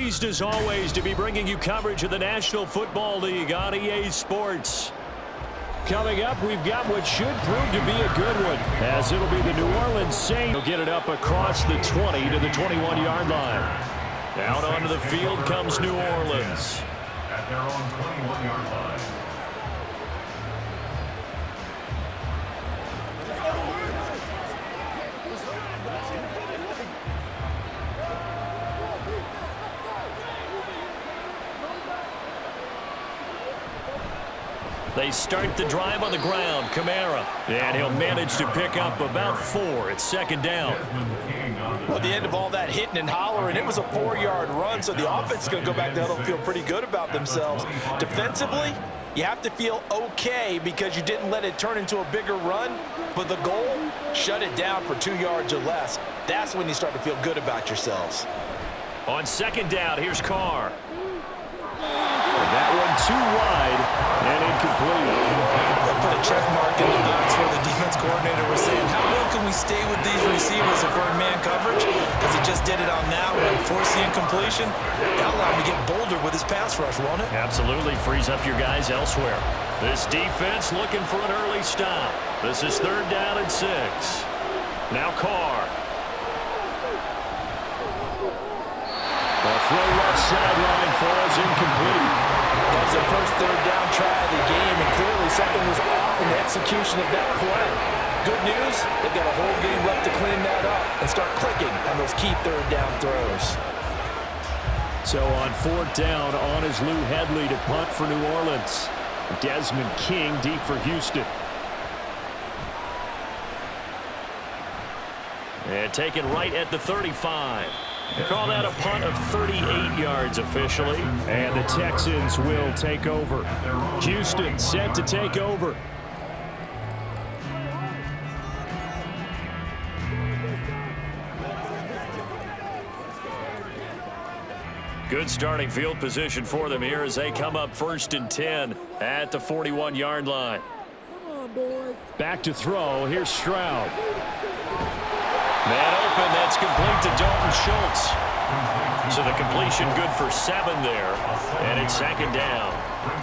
pleased as always to be bringing you coverage of the National Football League on EA Sports. Coming up, we've got what should prove to be a good one, as it'll be the New Orleans Saints. They'll get it up across the 20 to the 21-yard line. Out onto the field comes New Orleans. At their own 21-yard line. They start the drive on the ground. Kamara. And he'll manage to pick up about 4. It's second down. Well, at the end of all that hitting and hollering, it was a 4-yard run, so the offense is going to go back down and feel pretty good about themselves. Defensively, you have to feel okay because you didn't let it turn into a bigger run, but the goal, shut it down for 2 yards or less. That's when you start to feel good about yourselves. On second down, here's Carr. That one too wide and incomplete. They'll put a check mark in the box where the defense coordinator was saying, how well can we stay with these receivers if we're in man coverage? Because he just did it on that one. Force the incompletion. That'll allow him to get bolder with his pass rush, won't it? Absolutely. Frees up your guys elsewhere. This defense looking for an early stop. This is third down and 6. Now Carr. The throw left sideline falls incomplete. That was the first third down try of the game, and clearly something was off in the execution of that play. Good news, they've got a whole game left to clean that up and start clicking on those key third down throws. So on fourth down, on is Lou Hedley to punt for New Orleans. Desmond King deep for Houston. And taken right at the 35. Call that a punt of 38 yards officially. And the Texans will take over. Houston set to take over. Good starting field position for them here as they come up 1st and 10 at the 41-yard line. Back to throw. Here's Stroud. Man open, that's complete to Dalton Schultz. So the completion good for 7 there, and it's second down.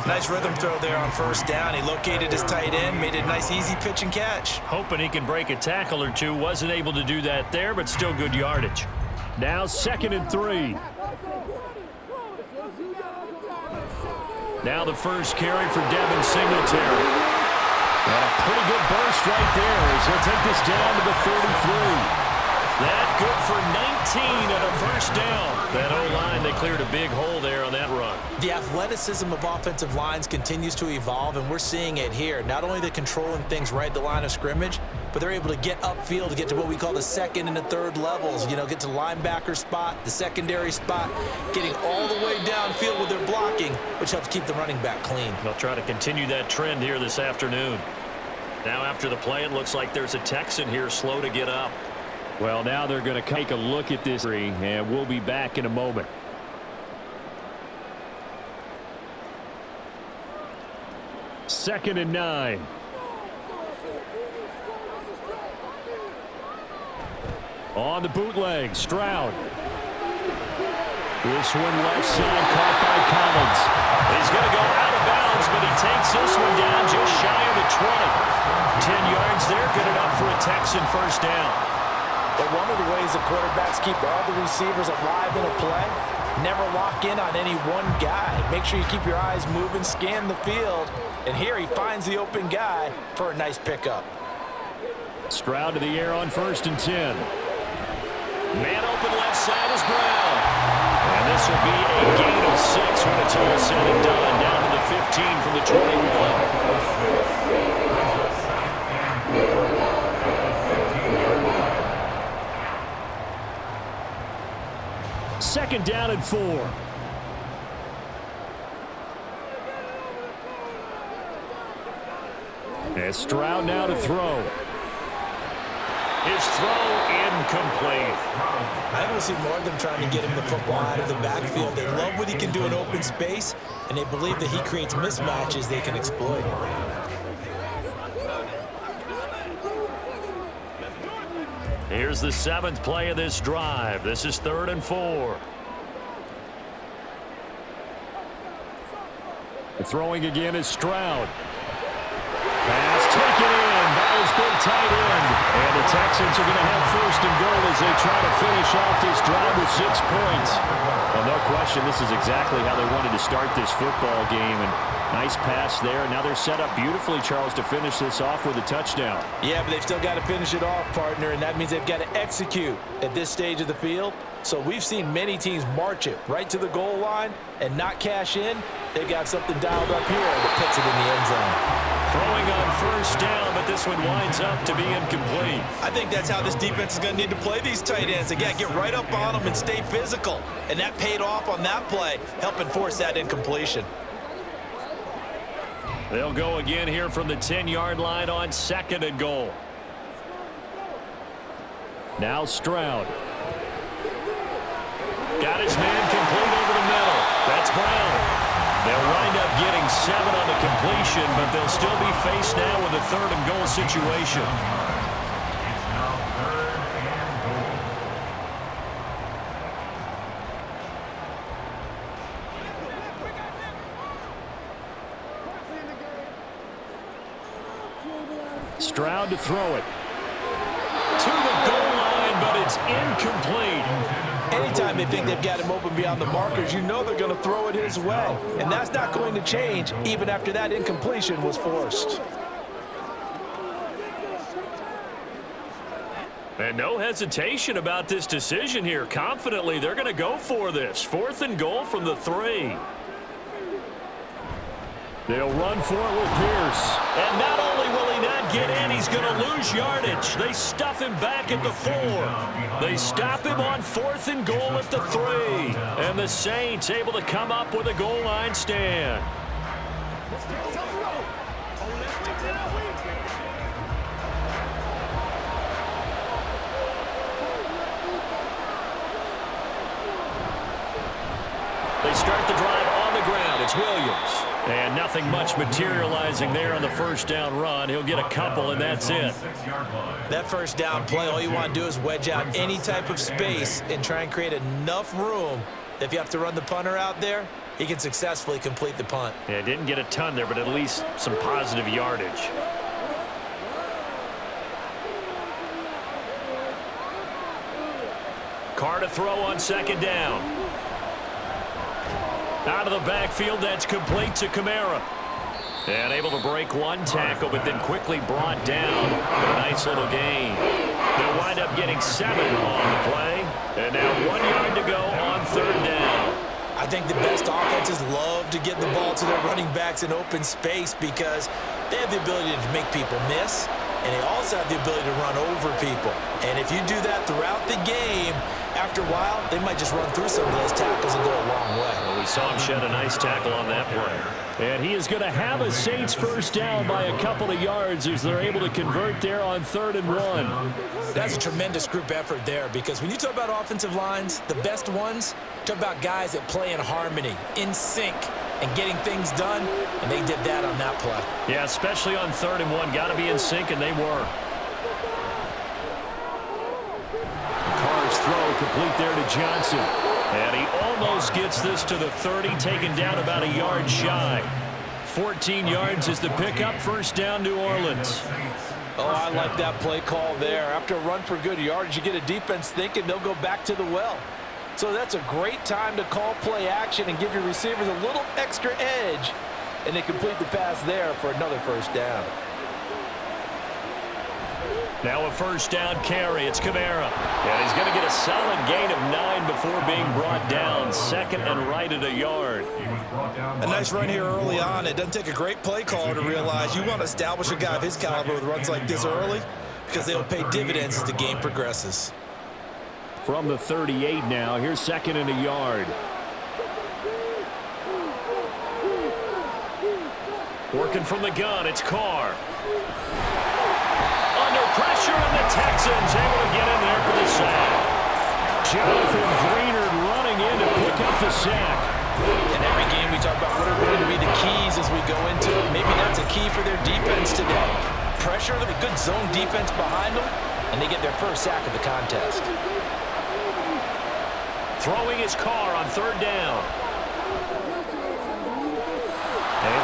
Nice rhythm throw there on first down. He located his tight end, made it a nice easy pitch and catch. Hoping he can break a tackle or two. Wasn't able to do that there, but still good yardage. Now 2nd and 3. Now the first carry for Devin Singletary. And a pretty good burst right there as he'll take this down to the 33. That good for 19 and a first down. That O-line, they cleared a big hole there on that run. The athleticism of offensive lines continues to evolve, and we're seeing it here. Not only the controlling things right at the line of scrimmage, but they're able to get upfield to get to what we call the second and the third levels. You know, get to the linebacker spot, the secondary spot, getting all the way downfield with their blocking, which helps keep the running back clean. They'll try to continue that trend here this afternoon. Now after the play, it looks like there's a Texan here slow to get up. Well, now they're going to take a look at this, and we'll be back in a moment. Second and 9. On the bootleg, Stroud. This one left side caught by Collins. He's going to go out of bounds, but he takes this one down just shy of the 20. 10 yards there, good enough for a Texan first down. But one of the ways the quarterbacks keep all the receivers alive in a play, never lock in on any one guy. Make sure you keep your eyes moving, scan the field, and here he finds the open guy for a nice pickup. Stroud to the air on 1st and 10. Man open left side is Brown. And this will be a gain of 6 when it's all said and done, down to the 15 from the 21. Second down and 4. And Stroud now to throw. His throw incomplete. I don't see more of them trying to get him the football out of the backfield. They love what he can do in open space, and they believe that he creates mismatches they can exploit. Here's the 7th play of this drive. This is 3rd and 4. Throwing again is Stroud. Pass taken in. Ball has been tight end. And the Texans are going to have first and goal as they try to finish off this drive with 6 points. Well, no question, this is exactly how they wanted to start this football game. And nice pass there. Now they're set up beautifully, Charles, to finish this off with a touchdown. Yeah, but they've still got to finish it off, partner, and that means they've got to execute at this stage of the field. So we've seen many teams march it right to the goal line and not cash in. They've got something dialed up here that puts it in the end zone. Throwing on first down, but this one winds up to be incomplete. I think that's how this defense is going to need to play these tight ends. Again, get right up on them and stay physical. And that paid off on that play, helping force that incompletion. They'll go again here from the 10-yard line on second and goal. Now Stroud. Got his man complete over the middle. That's Brown. They'll wind up getting 7 on the completion, but they'll still be faced now with a third and goal situation. It's now 3rd and goal. Stroud to throw it. To the goal line, but it's incomplete. Anytime they think they've got him open beyond the markers, you know they're going to throw it his way. And that's not going to change even after that incompletion was forced. And no hesitation about this decision here. Confidently, they're going to go for this. 4th and goal from the 3. They'll run for it with Pierce. And not only will he not get in, he's going to lose yardage. They stuff him back at the 4. They stop him on 4th and goal at the 3. And the Saints able to come up with a goal line stand. They start the drive on the ground. It's Williams. And nothing much materializing there on the first down run. He'll get a couple, and that's it. That first down play, all you want to do is wedge out any type of space and try and create enough room. If you have to run the punter out there, he can successfully complete the punt. Yeah, didn't get a ton there, but at least some positive yardage. Carr to throw on second down. Out of the backfield, that's complete to Kamara. And able to break one tackle, but then quickly brought down. But a nice little gain. They'll wind up getting 7 on the play. And now 1 yard to go on third down. I think the best offenses love to get the ball to their running backs in open space because they have the ability to make people miss, and they also have the ability to run over people. And if you do that throughout the game, after a while, they might just run through some of those tackles and go a long way. Well, we saw him shed a nice tackle on that play. And he is going to have a Saints first down by a couple of yards as they're able to convert there on 3rd and 1. That's a tremendous group effort there because when you talk about offensive lines, the best ones, talk about guys that play in harmony, in sync, and getting things done, and they did that on that play. Yeah, especially on 3rd and 1. Got to be in sync, and they were. Carr's throw complete there to Johnson. And he almost gets this to the 30, taken down about a yard shy. 14 yards is the pickup, first down New Orleans. Oh, I like that play call there. After a run for good yardage, you get a defense thinking they'll go back to the well. So that's a great time to call play action and give your receivers a little extra edge. And they complete the pass there for another first down. Now a first down carry. It's Kamara. And he's going to get a solid gain of 9 before being brought down. 2nd and right at a yard. A nice run here early on. It doesn't take a great play caller to realize you want to establish a guy of his caliber with runs like this early because they'll pay dividends as the game progresses. From the 38 now. Here's 2nd and a yard. Working from the gun. It's Carr. Pressure, and the Texans able to get in there for the sack. Jonathan Greenard running in to pick up the sack. In every game we talk about what are going to be the keys as we go into it. Maybe that's a key for their defense today. Pressure with a good zone defense behind them, and they get their first sack of the contest. Throwing his Carr on 3rd down. And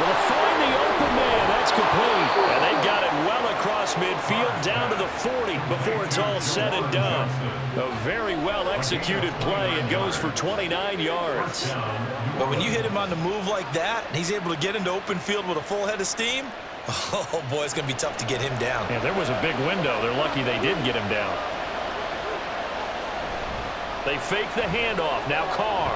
40 before it's all said and done. A very well-executed play and goes for 29 yards. But when you hit him on the move like that, and he's able to get into open field with a full head of steam, oh, boy, it's going to be tough to get him down. Yeah, there was a big window. They're lucky they did get him down. They fake the handoff. Now Carr.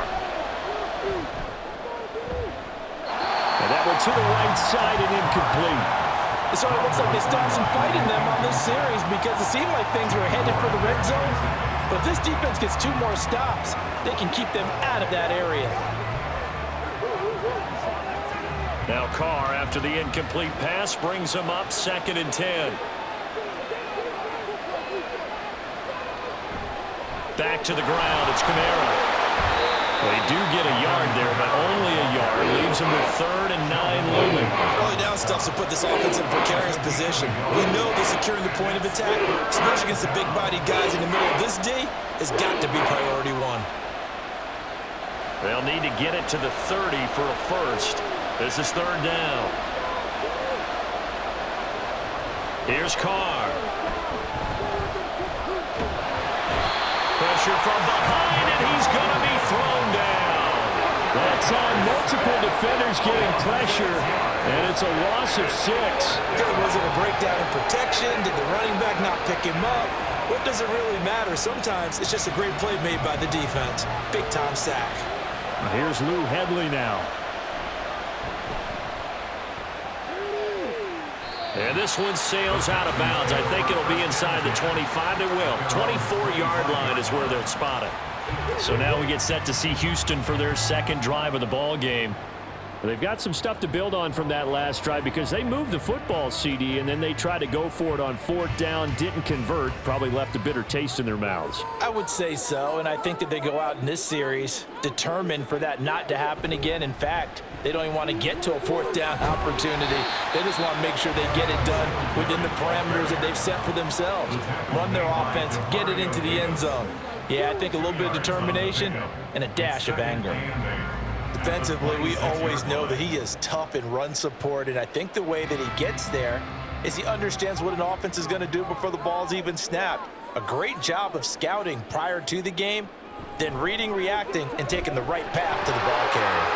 And that one to the right side and incomplete. So it looks like they still have some fight in them on this series because it seemed like things were headed for the red zone. But if this defense gets 2 more stops, they can keep them out of that area. Now Carr, after the incomplete pass, brings them up 2nd and 10. Back to the ground. It's Kamara. They do get a yard there, but only a yard. Leaves them with 3rd and 9 looming. Early down stuff to put this offense in a precarious position. We know that securing the point of attack, especially against the big-bodied guys in the middle of this D, has got to be priority 1. They'll need to get it to the 30 for a first. This is 3rd down. Here's Carr. Pressure from behind, and he's going to be thrown down. That time, multiple defenders getting pressure, and it's a loss of 6. Was it a breakdown in protection? Did the running back not pick him up? What does it really matter? Sometimes it's just a great play made by the defense. Big-time sack. Here's Lou Hedley now. And this one sails out of bounds. I think it'll be inside the 25. It will. 24-yard line is where they'll spot it. So now we get set to see Houston for their 2nd drive of the ball game. They've got some stuff to build on from that last drive because they moved the football, CD, and then they tried to go for it on 4th down, didn't convert, probably left a bitter taste in their mouths. I would say so, and I think that they go out in this series determined for that not to happen again. In fact, they don't even want to get to a 4th down opportunity. They just want to make sure they get it done within the parameters that they've set for themselves. Run their offense, get it into the end zone. Yeah, I think a little bit of determination and a dash of anger. Defensively, we always know that he is tough in run support, and I think the way that he gets there is he understands what an offense is going to do before the ball's even snapped. A great job of scouting prior to the game, then reading, reacting, and taking the right path to the ball carrier.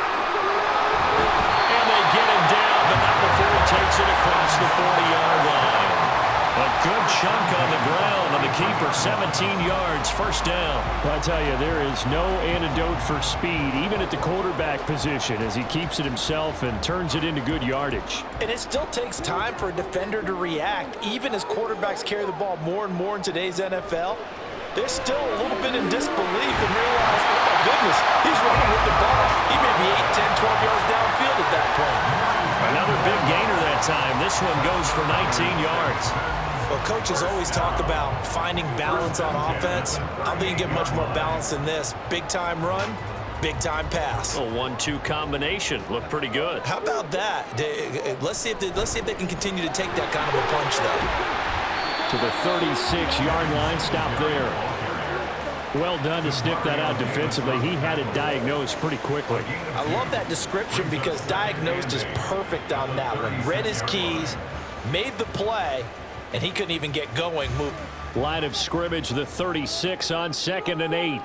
And they get him down, but not before he takes it across the 40-yard line. A good chunk on the ground on the keeper, 17 yards, 1st down. I tell you, there is no antidote for speed, even at the quarterback position, as he keeps it himself and turns it into good yardage. And it still takes time for a defender to react, even as quarterbacks carry the ball more and more in today's NFL. They're still a little bit in disbelief and realize, oh my goodness, he's running with the ball. He may be 8, 10, 12 yards downfield at that point. Another big gainer that time. This one goes for 19 yards. Well, coaches always talk about finding balance on offense. I don't think you get much more balance than this. Big-time run, big-time pass. A 1-2 combination. Looked pretty good. How about that? Let's see if they can continue to take that kind of a punch, though. To the 36-yard line. Stop there. Well done to sniff that out defensively. He had it diagnosed pretty quickly. I love that description because diagnosed is perfect on that one. Read his keys, made the play, and he couldn't even get going. Move. Line of scrimmage, the 36 on 2nd and 8.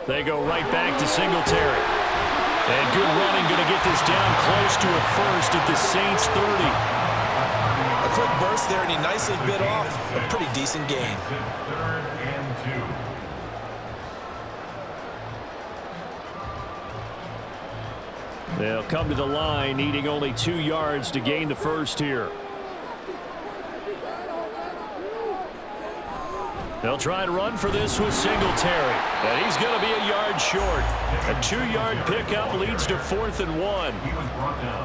They go right back to Singletary. And good running, going to get this down close to a first at the Saints 30. A quick burst there, and he nicely bit off a pretty decent gain. 3rd and 2. They'll come to the line, needing only 2 yards to gain the first here. They'll try and run for this with Singletary. And he's going to be a yard short. A 2-yard pickup leads to 4th and 1.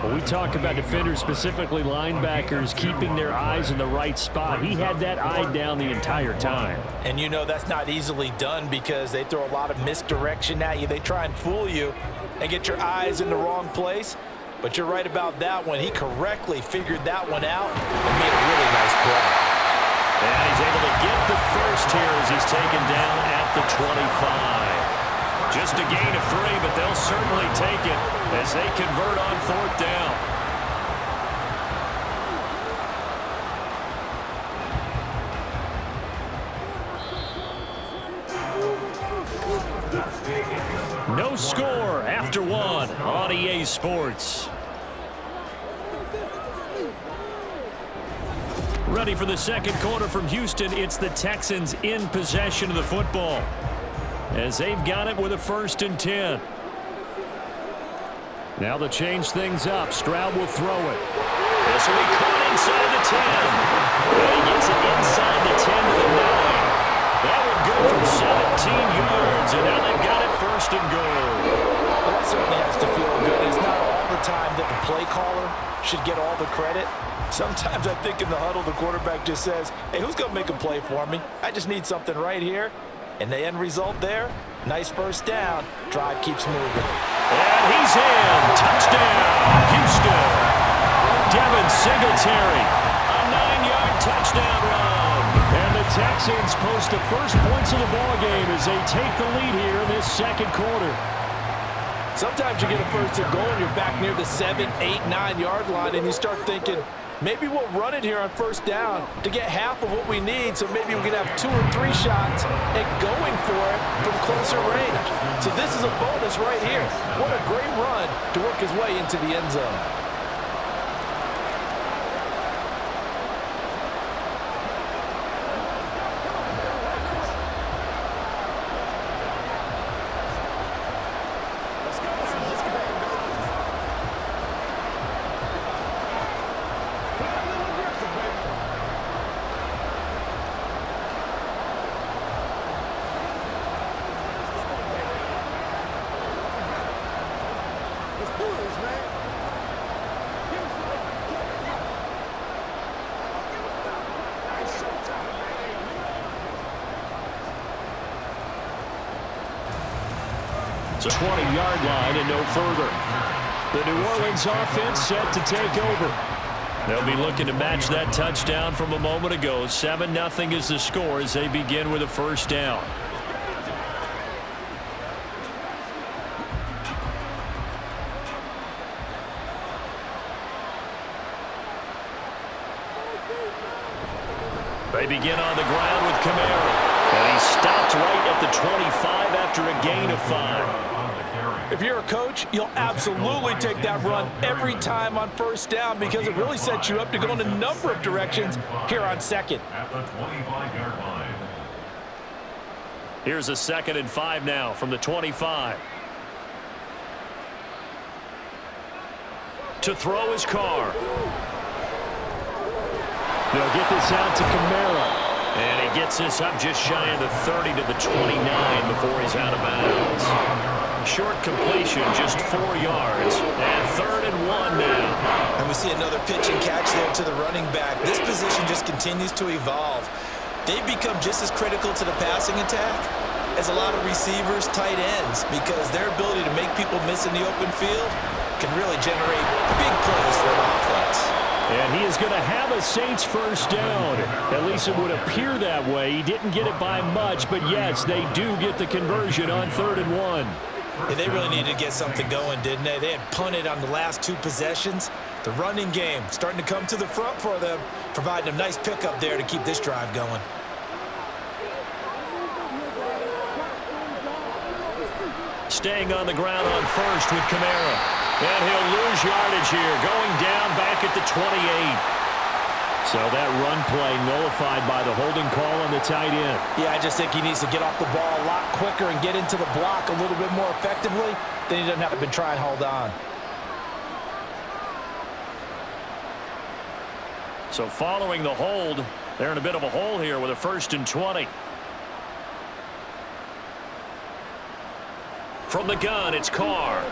When we talk about defenders, specifically linebackers, keeping their eyes in the right spot, he had that eye down the entire time. And you know that's not easily done because they throw a lot of misdirection at you. They try and fool you and get your eyes in the wrong place. But you're right about that one. He correctly figured that one out and made a really nice play. And he's able to get the first here as he's taken down at the 25. Just a gain of 3, but they'll certainly take it as they convert on 4th down. No score after one on EA Sports. Ready for the second quarter from Houston. It's the Texans in possession of the football, as they've got it with a 1st and 10. Now to change things up, Stroud will throw it. This will be caught inside the 10. And he gets it inside the 10 to the 9. That would go for 17 yards, and now they've got it 1st and goal. Well, that certainly has to feel good. It's not all the time that the play caller should get all the credit. Sometimes I think in the huddle, the quarterback just says, hey, who's going to make a play for me? I just need something right here. And the end result there, nice 1st down. Drive keeps moving. And he's in. Touchdown, Houston. Devin Singletary, a 9-yard touchdown run. And the Texans post the first points of the ballgame as they take the lead here in this second quarter. Sometimes you get a 1st and goal and you're back near the 7, 8, 9-yard line, and you start thinking, maybe we'll run it here on 1st down to get half of what we need, so maybe we can have 2 or 3 shots at going for it from closer range. So this is a bonus right here. What a great run to work his way into the end zone. It's a 20-yard line and no further. The New Orleans offense set to take over. They'll be looking to match that touchdown from a moment ago. 7-0 is the score as they begin with a 1st down. They begin on the ground with Kamara. And he stopped right at the 25 after a gain of 5. If you're a coach, you'll absolutely take that run every time on 1st down because it really sets you up to go in a number of directions here on 2nd. At the 25-yard line. Here's a 2nd and 5 now from the 25. To throw his Carr. They'll get this out to Kamara. And he gets this up just shy of the 30 to the 29 before he's out of bounds. Short completion, just 4 yards. And 3rd and 1 now. And we see another pitch and catch there to the running back. This position just continues to evolve. They've become just as critical to the passing attack as a lot of receivers, tight ends, because their ability to make people miss in the open field can really generate big plays for an offense. And he is going to have a Saints 1st down. At least it would appear that way. He didn't get it by much, but yes, they do get the conversion on 3rd and 1. Yeah, they really needed to get something going, didn't they? They had punted on the last 2 possessions. The running game starting to come to the front for them, providing a nice pickup there to keep this drive going. Staying on the ground on 1st with Kamara. And he'll lose yardage here, going down back at the 28. So that run play nullified by the holding call on the tight end. Yeah, I just think he needs to get off the ball a lot quicker and get into the block a little bit more effectively. Then he doesn't have to try and hold on. So following the hold, they're in a bit of a hole here with a 1st and 20. From the gun, it's Carr.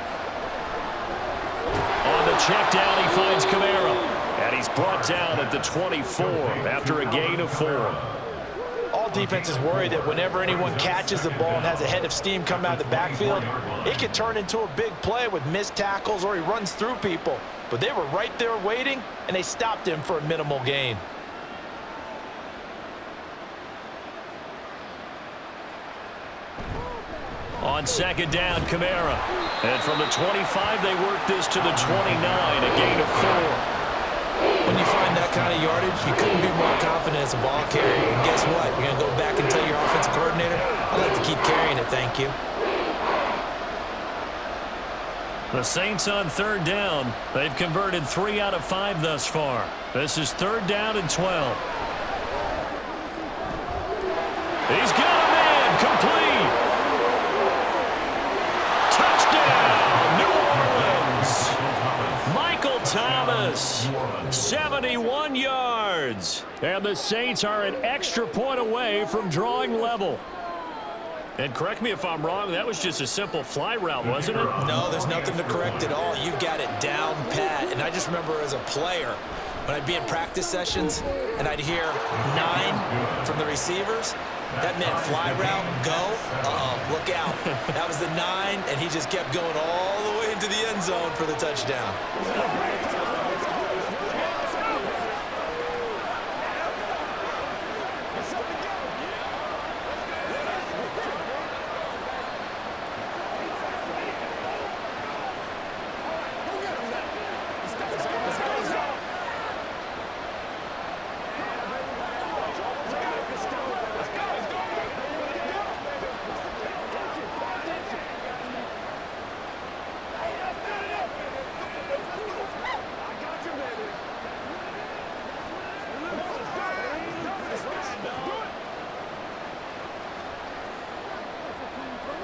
On the check down, he finds Kamara. And he's brought down at the 24 after a gain of 4. All defenses worry that whenever anyone catches the ball and has a head of steam come out of the backfield, it can turn into a big play with missed tackles or he runs through people. But they were right there waiting, and they stopped him for a minimal gain. On 2nd down, Kamara. And from the 25, they work this to the 29, a gain of 4. When you find that kind of yardage, you couldn't be more confident as a ball carrier. And guess what? You're going to go back and tell your offensive coordinator, I'd like to keep carrying it, thank you. The Saints on third down. They've converted 3 out of 5 thus far. This is 3rd down and 12. He's got a man. Complete. Touchdown, New Orleans. Michael Thomas, 71 yards. And the Saints are an extra point away from drawing level. And correct me if I'm wrong, that was just a simple fly route, wasn't it? No, there's nothing to correct at all. You've got it down pat. And I just remember as a player, when I'd be in practice sessions and I'd hear 9 from the receivers, that meant fly route, go, look out. That was the 9, and he just kept going all the way into the end zone for the touchdown.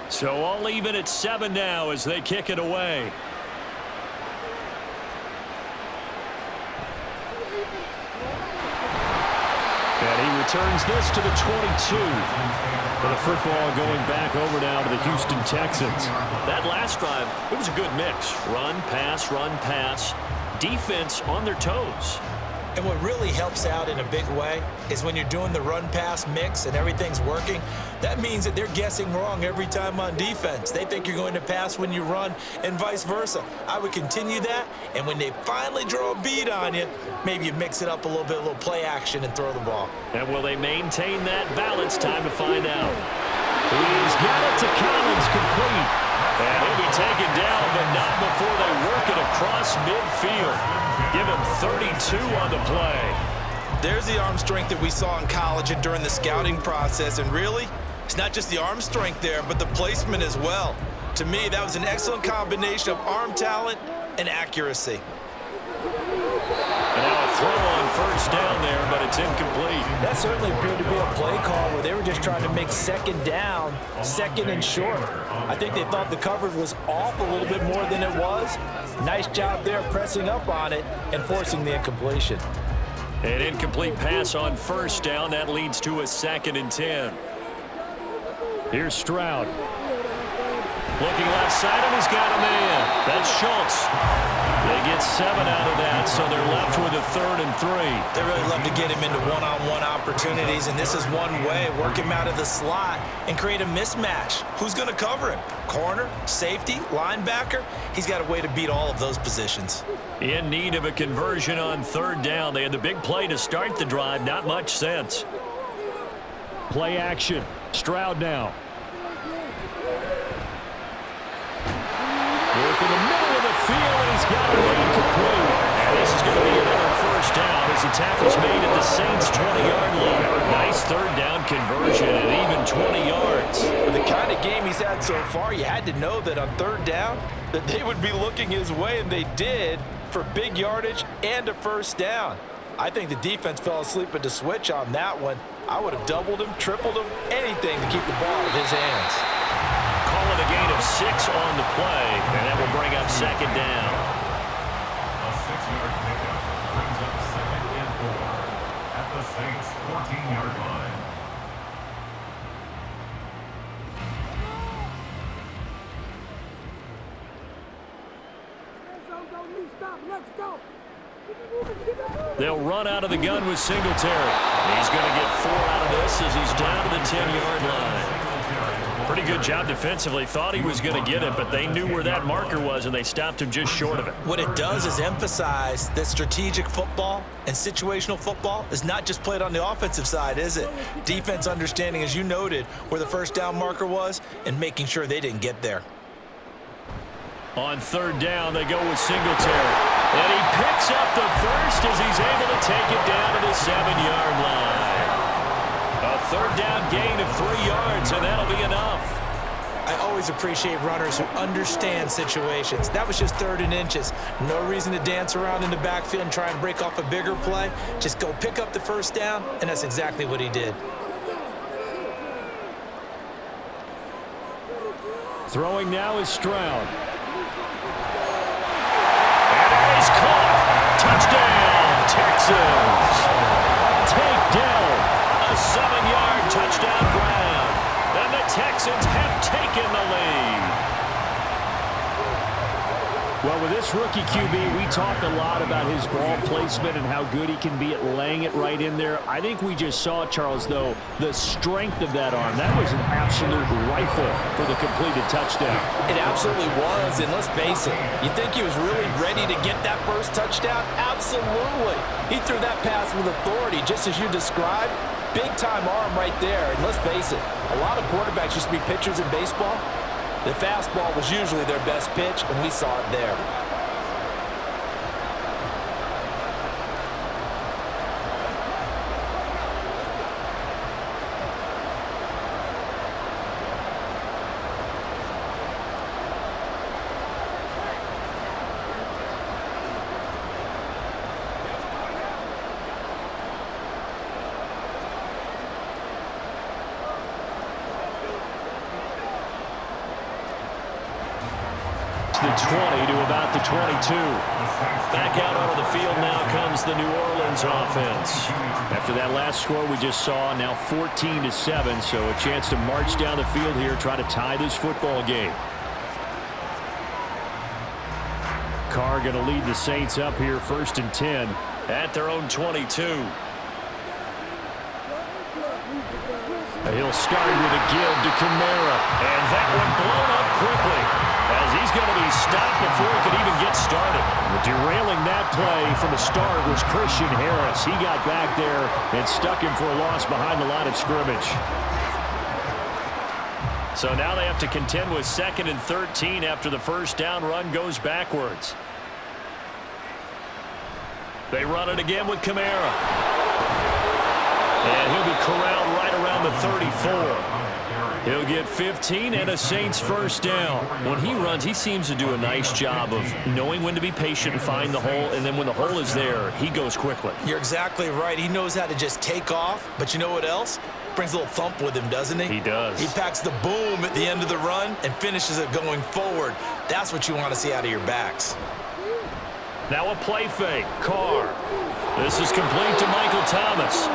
So all even at 7 now as they kick it away. And he returns this to the 22. For the football going back over now to the Houston Texans. That last drive, it was a good mix. Run, pass, defense on their toes. And what really helps out in a big way is when you're doing the run-pass mix and everything's working, that means that they're guessing wrong every time on defense. They think you're going to pass when you run and vice versa. I would continue that, and when they finally draw a beat on you, maybe you mix it up a little play action and throw the ball. And will they maintain that balance? Time to find out. He's got it to Collins, complete. And he'll be taken down, but not before they work it across midfield. Give him 32 on the play. There's the arm strength that we saw in college and during the scouting process. And really, it's not just the arm strength there, but the placement as well. To me, that was an excellent combination of arm talent and accuracy. And now a throw on first down there, but it's incomplete. That certainly appeared to be a play call where they were just trying to make second down, second and short. I think they thought the coverage was off a little bit more than it was. Nice job there pressing up on it and forcing the incompletion. An incomplete pass on first down. That leads to a 2nd and 10. Here's Stroud. Looking left side, and he's got a man. That's Schultz. They get 7 out of that, so they're left with a 3rd and 3. They really love to get him into one-on-one opportunities, and this is one way. Work him out of the slot and create a mismatch. Who's going to cover him? Corner, safety, linebacker? He's got a way to beat all of those positions. In need of a conversion on 3rd down. They had the big play to start the drive. Not much sense. Play action. Stroud now. Work in the middle of the field, and he's got it incomplete. And this is going to be another first down as the tackle's made at the Saints' 20-yard line. Nice 3rd down conversion and even 20 yards. With the kind of game he's had so far, you had to know that on 3rd down that they would be looking his way, and they did, for big yardage and a first down. I think the defense fell asleep at the switch on that one. I would have doubled him, tripled him, anything to keep the ball out of his hands. Call it a gain of 6 on the play, and that will bring up 2nd down. A 6-yard pickup brings up 2nd and 4 at the Saints' 14-yard line. They'll run out of the gun with Singletary. He's going to get 4 out of this as he's down to the 10-yard line. Pretty good job defensively. Thought he was going to get it, but they knew where that marker was, and they stopped him just short of it. What it does is emphasize that strategic football and situational football is not just played on the offensive side, is it? Defense understanding, as you noted, where the first down marker was and making sure they didn't get there. On 3rd down, they go with Singletary. And he picks up the first as he's able to take it down to the 7-yard line. A 3rd down gain of 3 yards, and that'll be enough. I always appreciate runners who understand situations. That was just 3rd and inches. No reason to dance around in the backfield and try and break off a bigger play. Just go pick up the first down, and that's exactly what he did. Throwing now is Stroud. And he's caught. Touchdown, Texans. Takedown. A 7-yard touchdown grab. And the Texans have taken the lead. Well, with this rookie QB, we talked a lot about his ball placement and how good he can be at laying it right in there. I think we just saw, Charles, though, the strength of that arm. That was an absolute rifle for the completed touchdown. It absolutely was, and let's face it, you think he was really ready to get that first touchdown? Absolutely. He threw that pass with authority, just as you described. Big-time arm right there, and let's face it, a lot of quarterbacks used to be pitchers in baseball. The fastball was usually their best pitch, and we saw it there. The 20 to about the 22. Back out onto the field now comes the New Orleans offense. After that last score we just saw, now 14-7, so a chance to march down the field here, try to tie this football game. Carr going to lead the Saints up here, 1st and 10 at their own 22. He'll start with a give to Kamara, and that one blown up quickly, as he's going to be stopped before he could even get started. Derailing that play from the start was Christian Harris. He got back there and stuck him for a loss behind the line of scrimmage. So now they have to contend with 2nd and 13 after the first down run goes backwards. They run it again with Kamara. And he'll be corralled right around the 34. He'll get 15 and a Saints first down. When he runs, he seems to do a nice job of knowing when to be patient and find the hole, and then when the hole is there, he goes quickly. You're exactly right. He knows how to just take off, but you know what else? Brings a little thump with him, doesn't he? He does. He packs the boom at the end of the run and finishes it going forward. That's what you want to see out of your backs. Now a play fake. Carr. This is complete to Michael Thomas.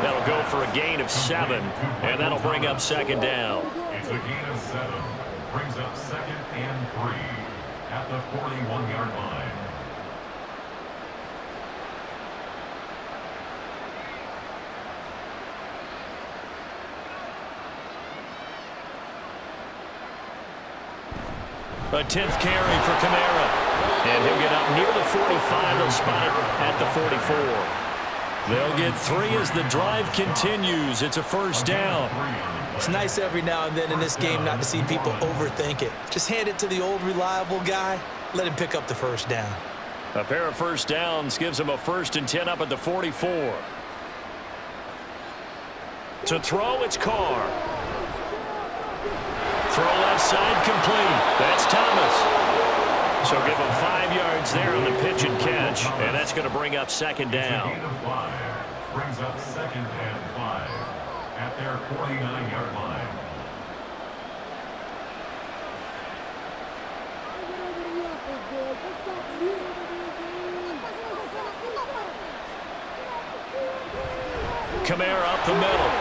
That'll go for a gain of 7, and that'll bring up 2nd down. It's a gain of 7. Brings up 2nd and 3 at the 41-yard line. A 10th carry for Kamara. And he'll get up near the 45. They'll spot it at the 44. They'll get 3 as the drive continues. It's a first down. It's nice every now and then in this game not to see people overthink it. Just hand it to the old reliable guy. Let him pick up the first down. A pair of first downs gives him a 1st and 10 up at the 44. To throw, it's Carr. Throw left side complete. That's Thomas. So give him 5 yards there on the pitch and catch, and that's going to bring up 2nd down. Gain of 5 brings up 2nd and 5 at their 49-yard line. Kamara up the middle.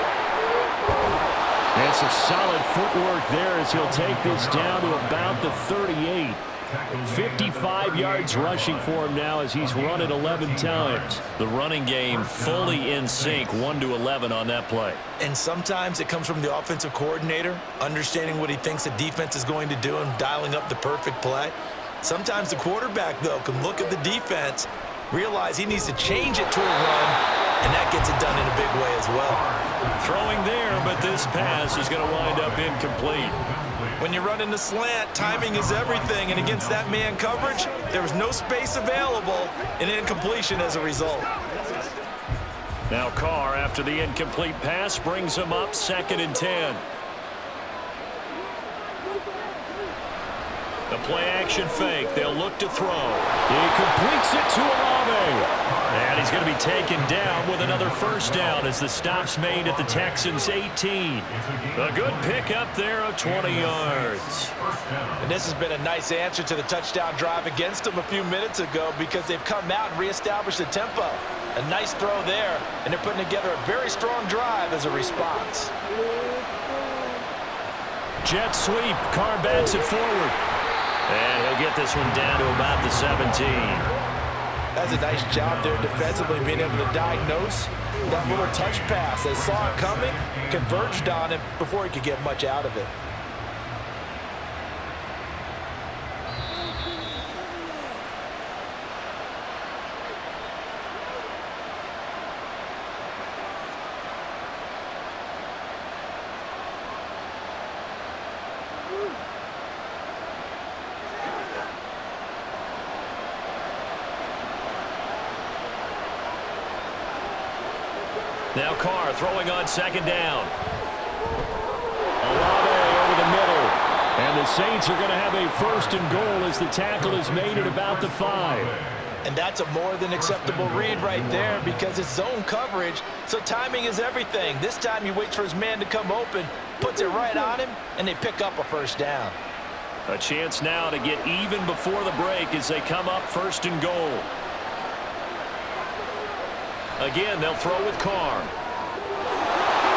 And some solid footwork there as he'll take this down to about the 38. 55 yards rushing for him now as he's run it 11 times. The running game fully in sync, 1-11 on that play. And sometimes it comes from the offensive coordinator, understanding what he thinks the defense is going to do and dialing up the perfect play. Sometimes the quarterback, though, can look at the defense, realize he needs to change it to a run, and that gets it done in a big way as well. Throwing there, but this pass is going to wind up incomplete. When you're running the slant, timing is everything, and against that man coverage, there was no space available, and incompletion as a result. Now Carr, after the incomplete pass, brings him up 2nd and 10. The play-action fake. They'll look to throw. He completes it to Olave. And he's going to be taken down with another first down as the stop's made at the Texans' 18. A good pickup there of 20 yards. And this has been a nice answer to the touchdown drive against them a few minutes ago because they've come out and reestablished the tempo. A nice throw there, and they're putting together a very strong drive as a response. Jet sweep. Carr bats it forward. And he'll get this one down to about the 17. That's a nice job there defensively, being able to diagnose that little touch pass. They saw it coming, converged on him before he could get much out of it. Now Carr throwing on second down. Olave over the middle. And the Saints are going to have a first and goal as the tackle is made at about the 5. And that's a more than acceptable read right there because it's zone coverage, so timing is everything. This time he waits for his man to come open, puts it right on him, and they pick up a first down. A chance now to get even before the break as they come up first and goal. Again, they'll throw with Carr.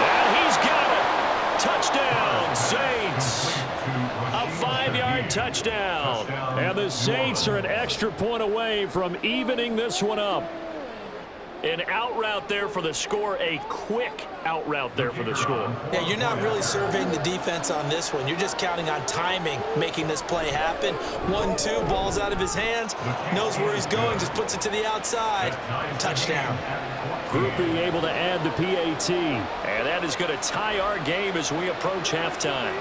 And he's got it. Touchdown, Saints. A 5-yard touchdown. And the Saints are an extra point away from evening this one up. An out route there for the score, a quick out route there for the score. Yeah, you're not really surveying the defense on this one. You're just counting on timing, making this play happen. 1-2, ball's out of his hands, knows where he's going, just puts it to the outside. Touchdown. Groupie able to add the PAT. And that is going to tie our game as we approach halftime.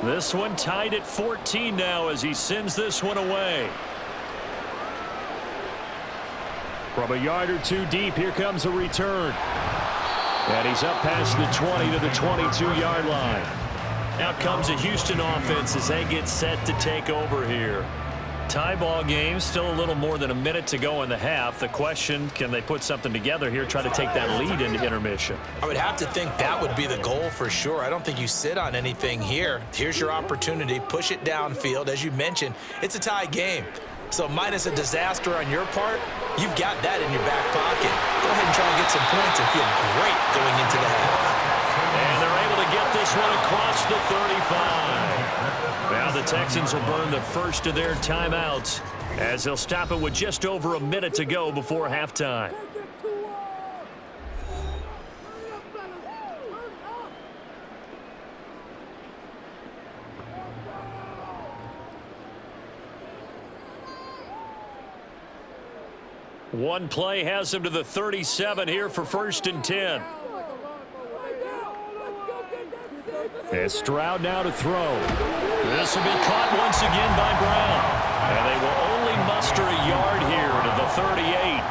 This one tied at 14 now as he sends this one away. From a yard or two deep, here comes a return. And he's up past the 20 to the 22-yard line. Out comes a Houston offense as they get set to take over here. Tie ball game, still a little more than a minute to go in the half. The question, can they put something together here, try to take that lead into intermission? I would have to think that would be the goal for sure. I don't think you sit on anything here. Here's your opportunity. Push it downfield. As you mentioned, it's a tie game. So minus a disaster on your part, you've got that in your back pocket. Go ahead and try and get some points and feel great going into the half. And they're able to get this one across the 35. Now the Texans will burn the first of their timeouts as they'll stop it with just over a minute to go before halftime. One play has him to the 37 here for 1st and 10. It's Stroud now to throw. This will be caught once again by Brown. And they will only muster a yard here to the 38.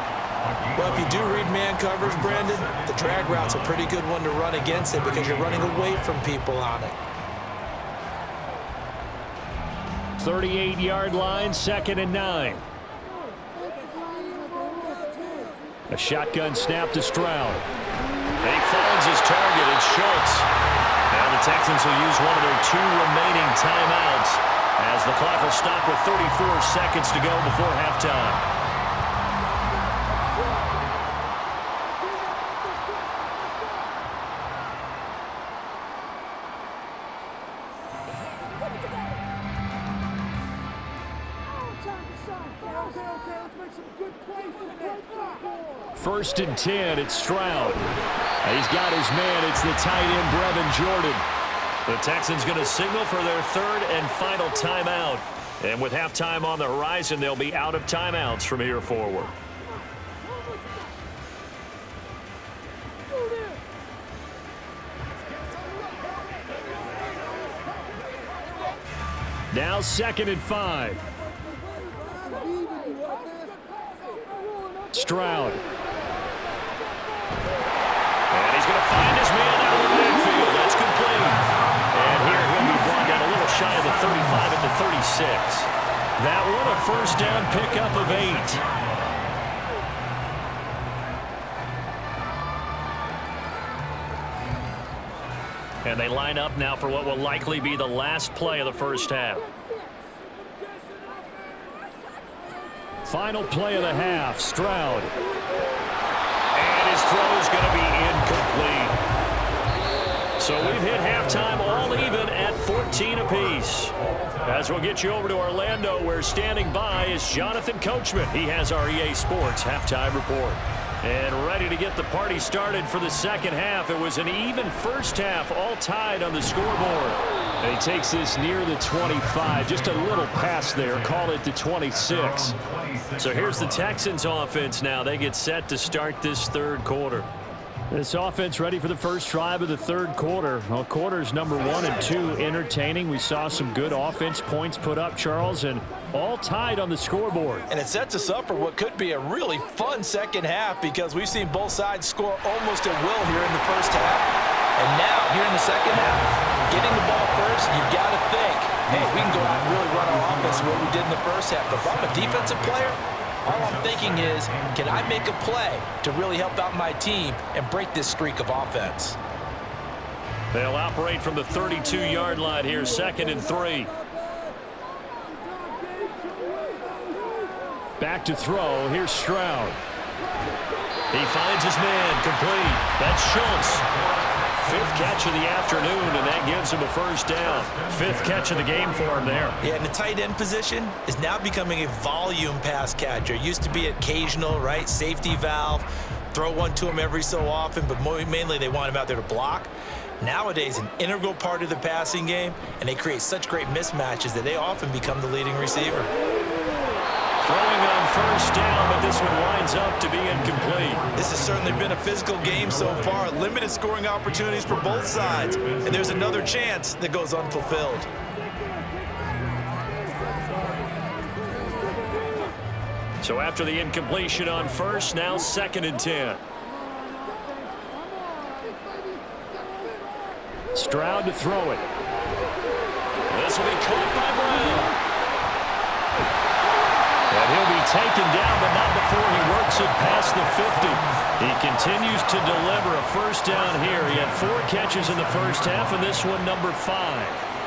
Well, if you do read man coverage, Brandon, the drag route's a pretty good one to run against it because you're running away from people on it. 38-yard line, 2nd and 9. A shotgun snap to Stroud. And he finds his target. It's Schultz. Now the Texans will use one of their 2 remaining timeouts as the clock will stop with 34 seconds to go before halftime. Okay. First and 10, it's Stroud. He's got his man. It's the tight end, Brevin Jordan. The Texans going to signal for their third and final timeout. And with halftime on the horizon, they'll be out of timeouts from here forward. Now 2nd and 5. Stroud. And he's going to find his man out of the backfield. That's complete. And here he'll be brought down a little shy of the 35 at the 36. That one a first down pickup of 8. And they line up now for what will likely be the last play of the first half. Final play of the half, Stroud. And his throw is going to be incomplete. So we've hit halftime all even at 14 apiece. As we'll get you over to Orlando, where standing by is Jonathan Coachman. He has our EA Sports halftime report. And ready to get the party started for the second half. It was an even first half, all tied on the scoreboard. And he takes this near the 25. Just a little pass there. Call it the 26. So here's the Texans offense now. They get set to start this third quarter. This offense ready for the first drive of the third quarter. Well, quarters number 1 and 2 entertaining. We saw some good offense points put up, Charles, and all tied on the scoreboard. And it sets us up for what could be a really fun second half, because we've seen both sides score almost at will here in the first half. And now, here in the second half, getting the ball first, you've got to think, hey, we can go out and really run our offense the way we did in the first half. But if I'm a defensive player, all I'm thinking is, can I make a play to really help out my team and break this streak of offense? They'll operate from the 32-yard line here, 2nd and 3. Back to throw. Here's Stroud. He finds his man, complete. That's Schultz. 5th catch of the afternoon, and that gives him a first down. 5th catch of the game for him there. Yeah, and the tight end position is now becoming a volume pass catcher. It used to be occasional, right? Safety valve, throw one to him every so often, but mainly they want him out there to block. Nowadays, an integral part of the passing game, and they create such great mismatches that they often become the leading receiver. Throwing on first down, but this one winds up to be incomplete. This has certainly been a physical game so far. Limited scoring opportunities for both sides. And there's another chance that goes unfulfilled. So after the incompletion on first, now 2nd and 10. Stroud to throw it. This will be caught by Brown. And he'll be taken down, but not before he works it past the 50. He continues to deliver a first down here. He had 4 catches in the first half, and this one number 5.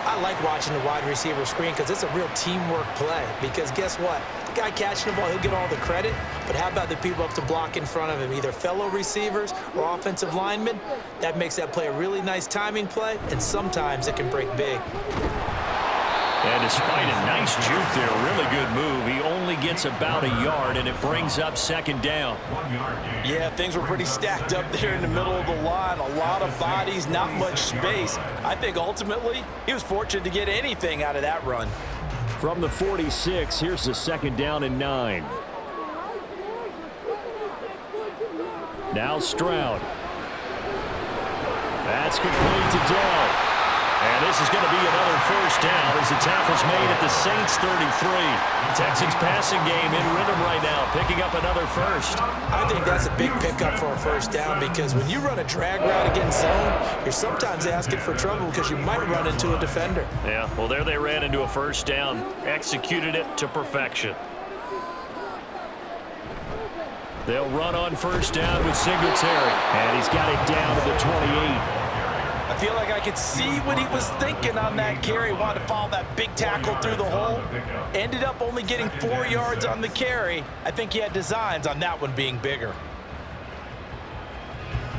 I like watching the wide receiver screen because it's a real teamwork play. Because guess what? The guy catching the ball, he'll get all the credit. But how about the people up to block in front of him, either fellow receivers or offensive linemen? That makes that play a really nice timing play, and sometimes it can break big. And despite a nice juke there, really good move, he only gets about a yard, and it brings up 2nd down. Yeah, things were pretty stacked up there in the middle of the line. A lot of bodies, not much space. I think ultimately he was fortunate to get anything out of that run. From the 46, here's the 2nd down and 9. Now Stroud. That's complete to Dell. And this is going to be another first down as the tackle's made at the Saints 33. Texans passing game in rhythm right now, picking up another first. I think that's a big pickup for a first down, because when you run a drag route against zone, you're sometimes asking for trouble because you might run into a defender. Yeah, well, there they ran into a first down, executed it to perfection. They'll run on first down with Singletary, and he's got it down to the 28. I feel like I could see what he was thinking on that carry. Wanted to follow that big tackle through the hole. Ended up only getting 4 yards on the carry. I think he had designs on that one being bigger.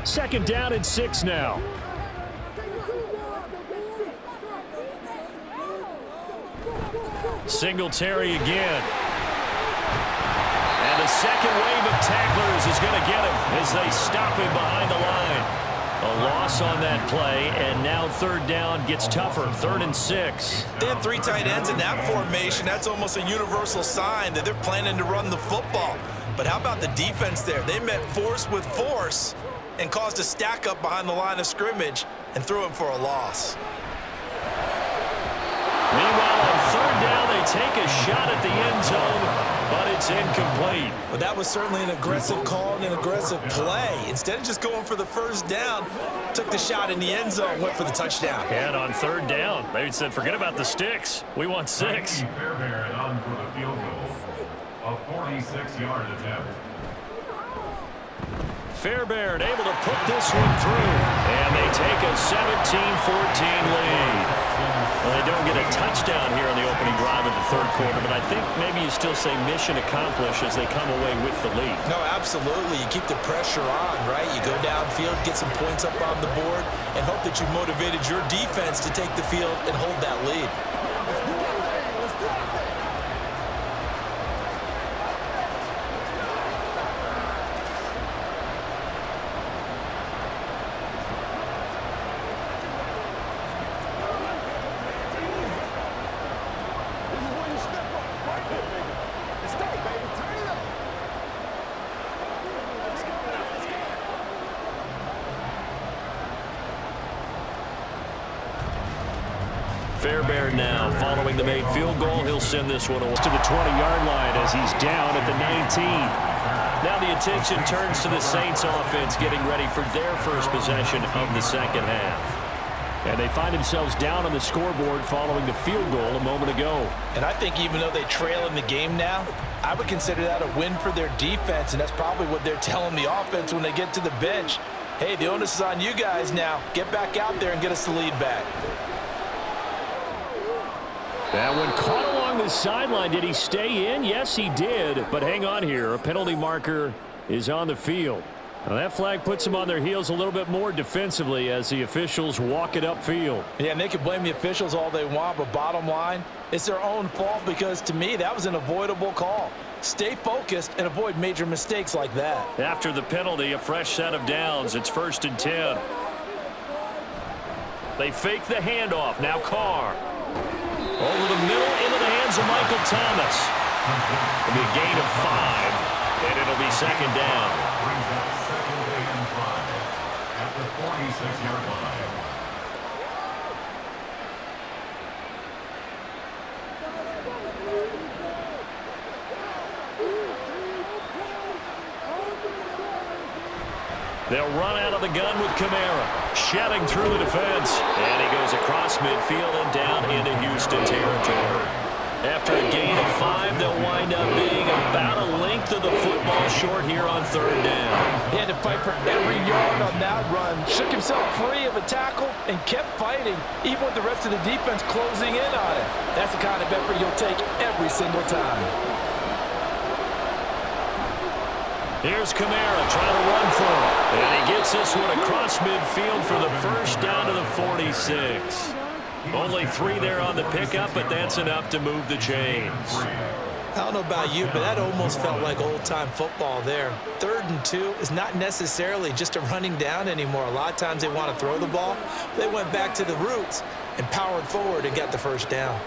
2nd down and 6 now. Singletary again. second wave of tacklers is going to get him as they stop him behind the line. A loss on that play, and now third down gets tougher. 3rd and 6. They have 3 tight ends in that formation. That's almost a universal sign that they're planning to run the football. But how about the defense there? They met force with force and caused a stack up behind the line of scrimmage and threw him for a loss. Meanwhile, on third down, they take a shot at the end zone, but it's incomplete. But that was certainly an aggressive call and an aggressive play. Instead of just going for the first down, took the shot in the end zone, went for the touchdown. And on third down, they said, forget about the sticks. We want 6. Fairbairn on for the field goal. A 46-yard attempt. Fairbairn able to put this one through. And they take a 17-14 lead. Well, they don't get a touchdown here in the opening drive of the third quarter, but I think maybe you still say mission accomplished as they come away with the lead. No, absolutely. You keep the pressure on, right? You go downfield, get some points up on the board, and hope that you've motivated your defense to take the field and hold that lead. Fairbairn now following the made field goal. He'll send this one away to the 20-yard line as he's down at the 19. Now the attention turns to the Saints offense getting ready for their first possession of the second half. And they find themselves down on the scoreboard following the field goal a moment ago. And I think even though they trail in the game now, I would consider that a win for their defense, and that's probably what they're telling the offense when they get to the bench. Hey, the onus is on you guys now. Get back out there and get us the lead back. That one caught along the sideline. Did he stay in? Yes, he did. But hang on here. A penalty marker is on the field. Now that flag puts them on their heels a little bit more defensively as the officials walk it upfield. Yeah, and they can blame the officials all they want, but bottom line, it's their own fault because, to me, that was an avoidable call. Stay focused and avoid major mistakes like that. After the penalty, a fresh set of downs. It's 1st and 10. They fake the handoff. Now Carr. Over the middle, into the hands of Michael Thomas. It'll be a gain of 5, and it'll be second down. Brings up 2nd and 5 at the 46-yard line. They'll run out of the gun with Kamara, shedding through the defense. And he goes across midfield and down into Houston territory. After a gain of 5, they'll wind up being about a length of the football short here on third down. He had to fight for every yard on that run. Shook himself free of a tackle and kept fighting, even with the rest of the defense closing in on him. That's the kind of effort you'll take every single time. Here's Kamara trying to run for it. And he gets this one across midfield for the first down to the 46. Only 3 there on the pickup, but that's enough to move the chains. I don't know about you, but that almost felt like old-time football there. 3rd and 2 is not necessarily just a running down anymore. A lot of times they want to throw the ball. They went back to the roots and powered forward and got the first down.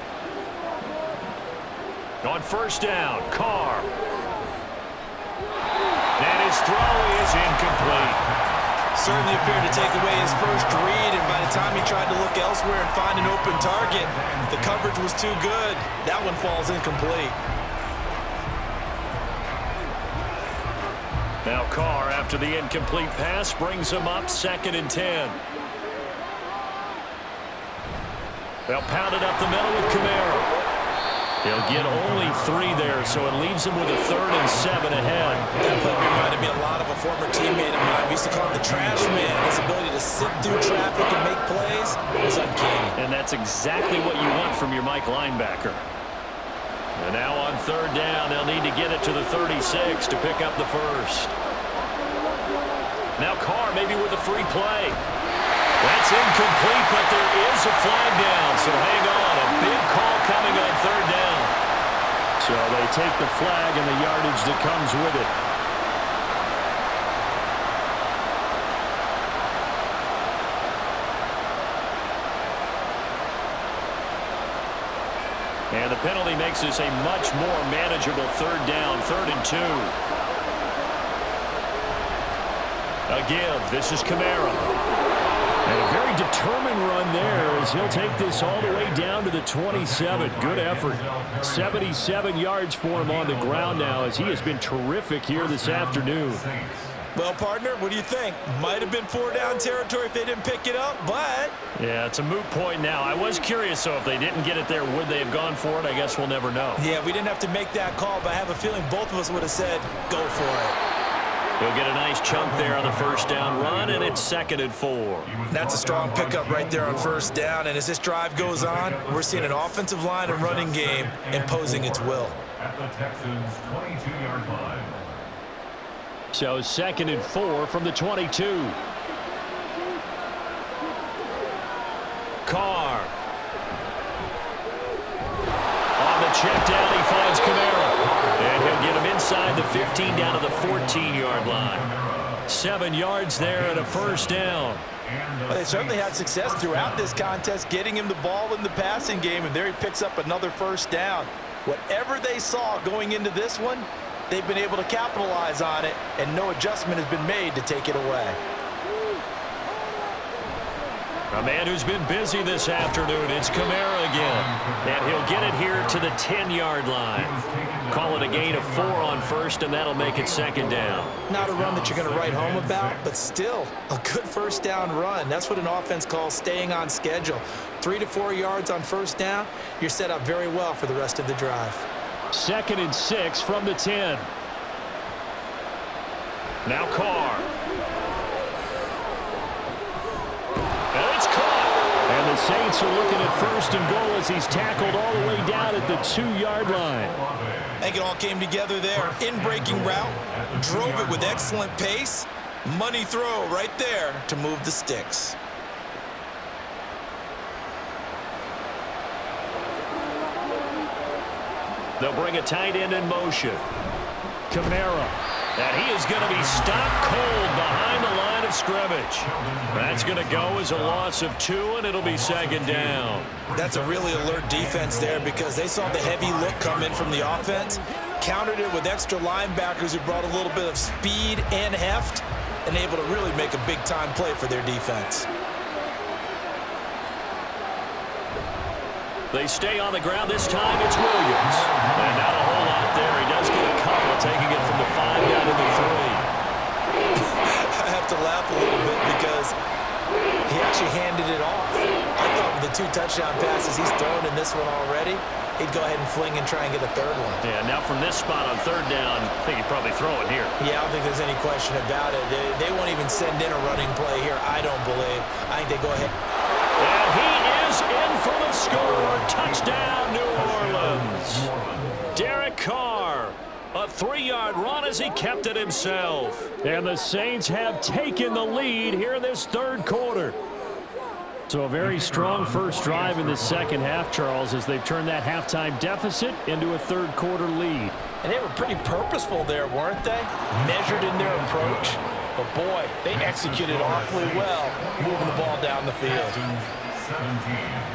On first down, Carr. And his throw is incomplete. Certainly appeared to take away his first read, and by the time he tried to look elsewhere and find an open target, the coverage was too good. That one falls incomplete. Now Carr, after the incomplete pass, brings him up 2nd and 10. They'll pound it up the middle with Kamara. He'll get only 3 there, so it leaves him with a 3rd and 7 ahead. That play reminded me a lot of a former teammate of mine. We used to call him the trash man. His ability to sit through traffic and make plays was uncanny. And that's exactly what you want from your Mike linebacker. And now on third down, they'll need to get it to the 36 to pick up the first. Now Carr maybe with a free play. That's incomplete, but there is a flag down, so hang on. A big call coming on third down. So they take the flag and the yardage that comes with it. And the penalty makes this a much more manageable 3rd down, 3rd and 2. A give. This is Kamara. And a very determined run there as he'll take this all the way down to the 27. Good effort. 77 yards for him on the ground now as he has been terrific here this afternoon. Well, partner, what do you think? Might have been 4-down territory if they didn't pick it up, but... Yeah, it's a moot point now. I was curious, though, if they didn't get it there, would they have gone for it? I guess we'll never know. Yeah, we didn't have to make that call, but I have a feeling both of us would have said, go for it. He'll get a nice chunk there on the 1st down run, and it's 2nd and 4. That's a strong pickup right there on 1st down, and as this drive goes on, we're seeing an offensive line and running game imposing its will. At the Texans' 22-yard line. So 2nd and 4 from the 22. Carr. On the check down, he finds Kamara. And he'll get him inside the 15 down to the 14-yard line. 7 yards there and a 1st down. Well, they certainly had success throughout this contest getting him the ball in the passing game, and there he picks up another 1st down. Whatever they saw going into this one, they've been able to capitalize on it, and no adjustment has been made to take it away. A man who's been busy this afternoon, it's Kamara again. And he'll get it here to the 10-yard line. Call it a gain of 4 on 1st, and that'll make it 2nd down. Not a run that you're going to write home about, but still a good 1st down run. That's what an offense calls staying on schedule. 3 to 4 yards on 1st down, you're set up very well for the rest of the drive. 2nd and 6 from the 10. Now Carr. And it's caught. And the Saints are looking at 1st and goal as he's tackled all the way down at the 2-yard line. I think it all came together there. In-breaking route, drove it with excellent pace. Money throw right there to move the sticks. They'll bring a tight end in motion. Kamara. And he is going to be stopped cold behind the line of scrimmage. That's going to go as a loss of 2, and it'll be 2nd down. That's a really alert defense there because they saw the heavy look come in from the offense, countered it with extra linebackers who brought a little bit of speed and heft, and able to really make a big-time play for their defense. They stay on the ground. This time it's Williams. And not a whole lot there. He does get a couple, taking it from the 5 down to the 3. I have to laugh a little bit because he actually handed it off. I thought with the 2 touchdown passes he's thrown in this one already, he'd go ahead and fling and try and get a 3rd one. Yeah, now from this spot on 3rd down, I think he'd probably throw it here. Yeah, I don't think there's any question about it. They won't even send in a running play here, I don't believe. I think they go ahead. And he is in for the score. Touchdown, New Orleans. Derek Carr, a 3-yard run as he kept it himself. And the Saints have taken the lead here in this 3rd quarter. So a very strong first drive in the 2nd half, Charles, as they've turned that halftime deficit into a 3rd quarter lead. And they were pretty purposeful there, weren't they? Measured in their approach. But, boy, they executed awfully well moving the ball down the field. 17.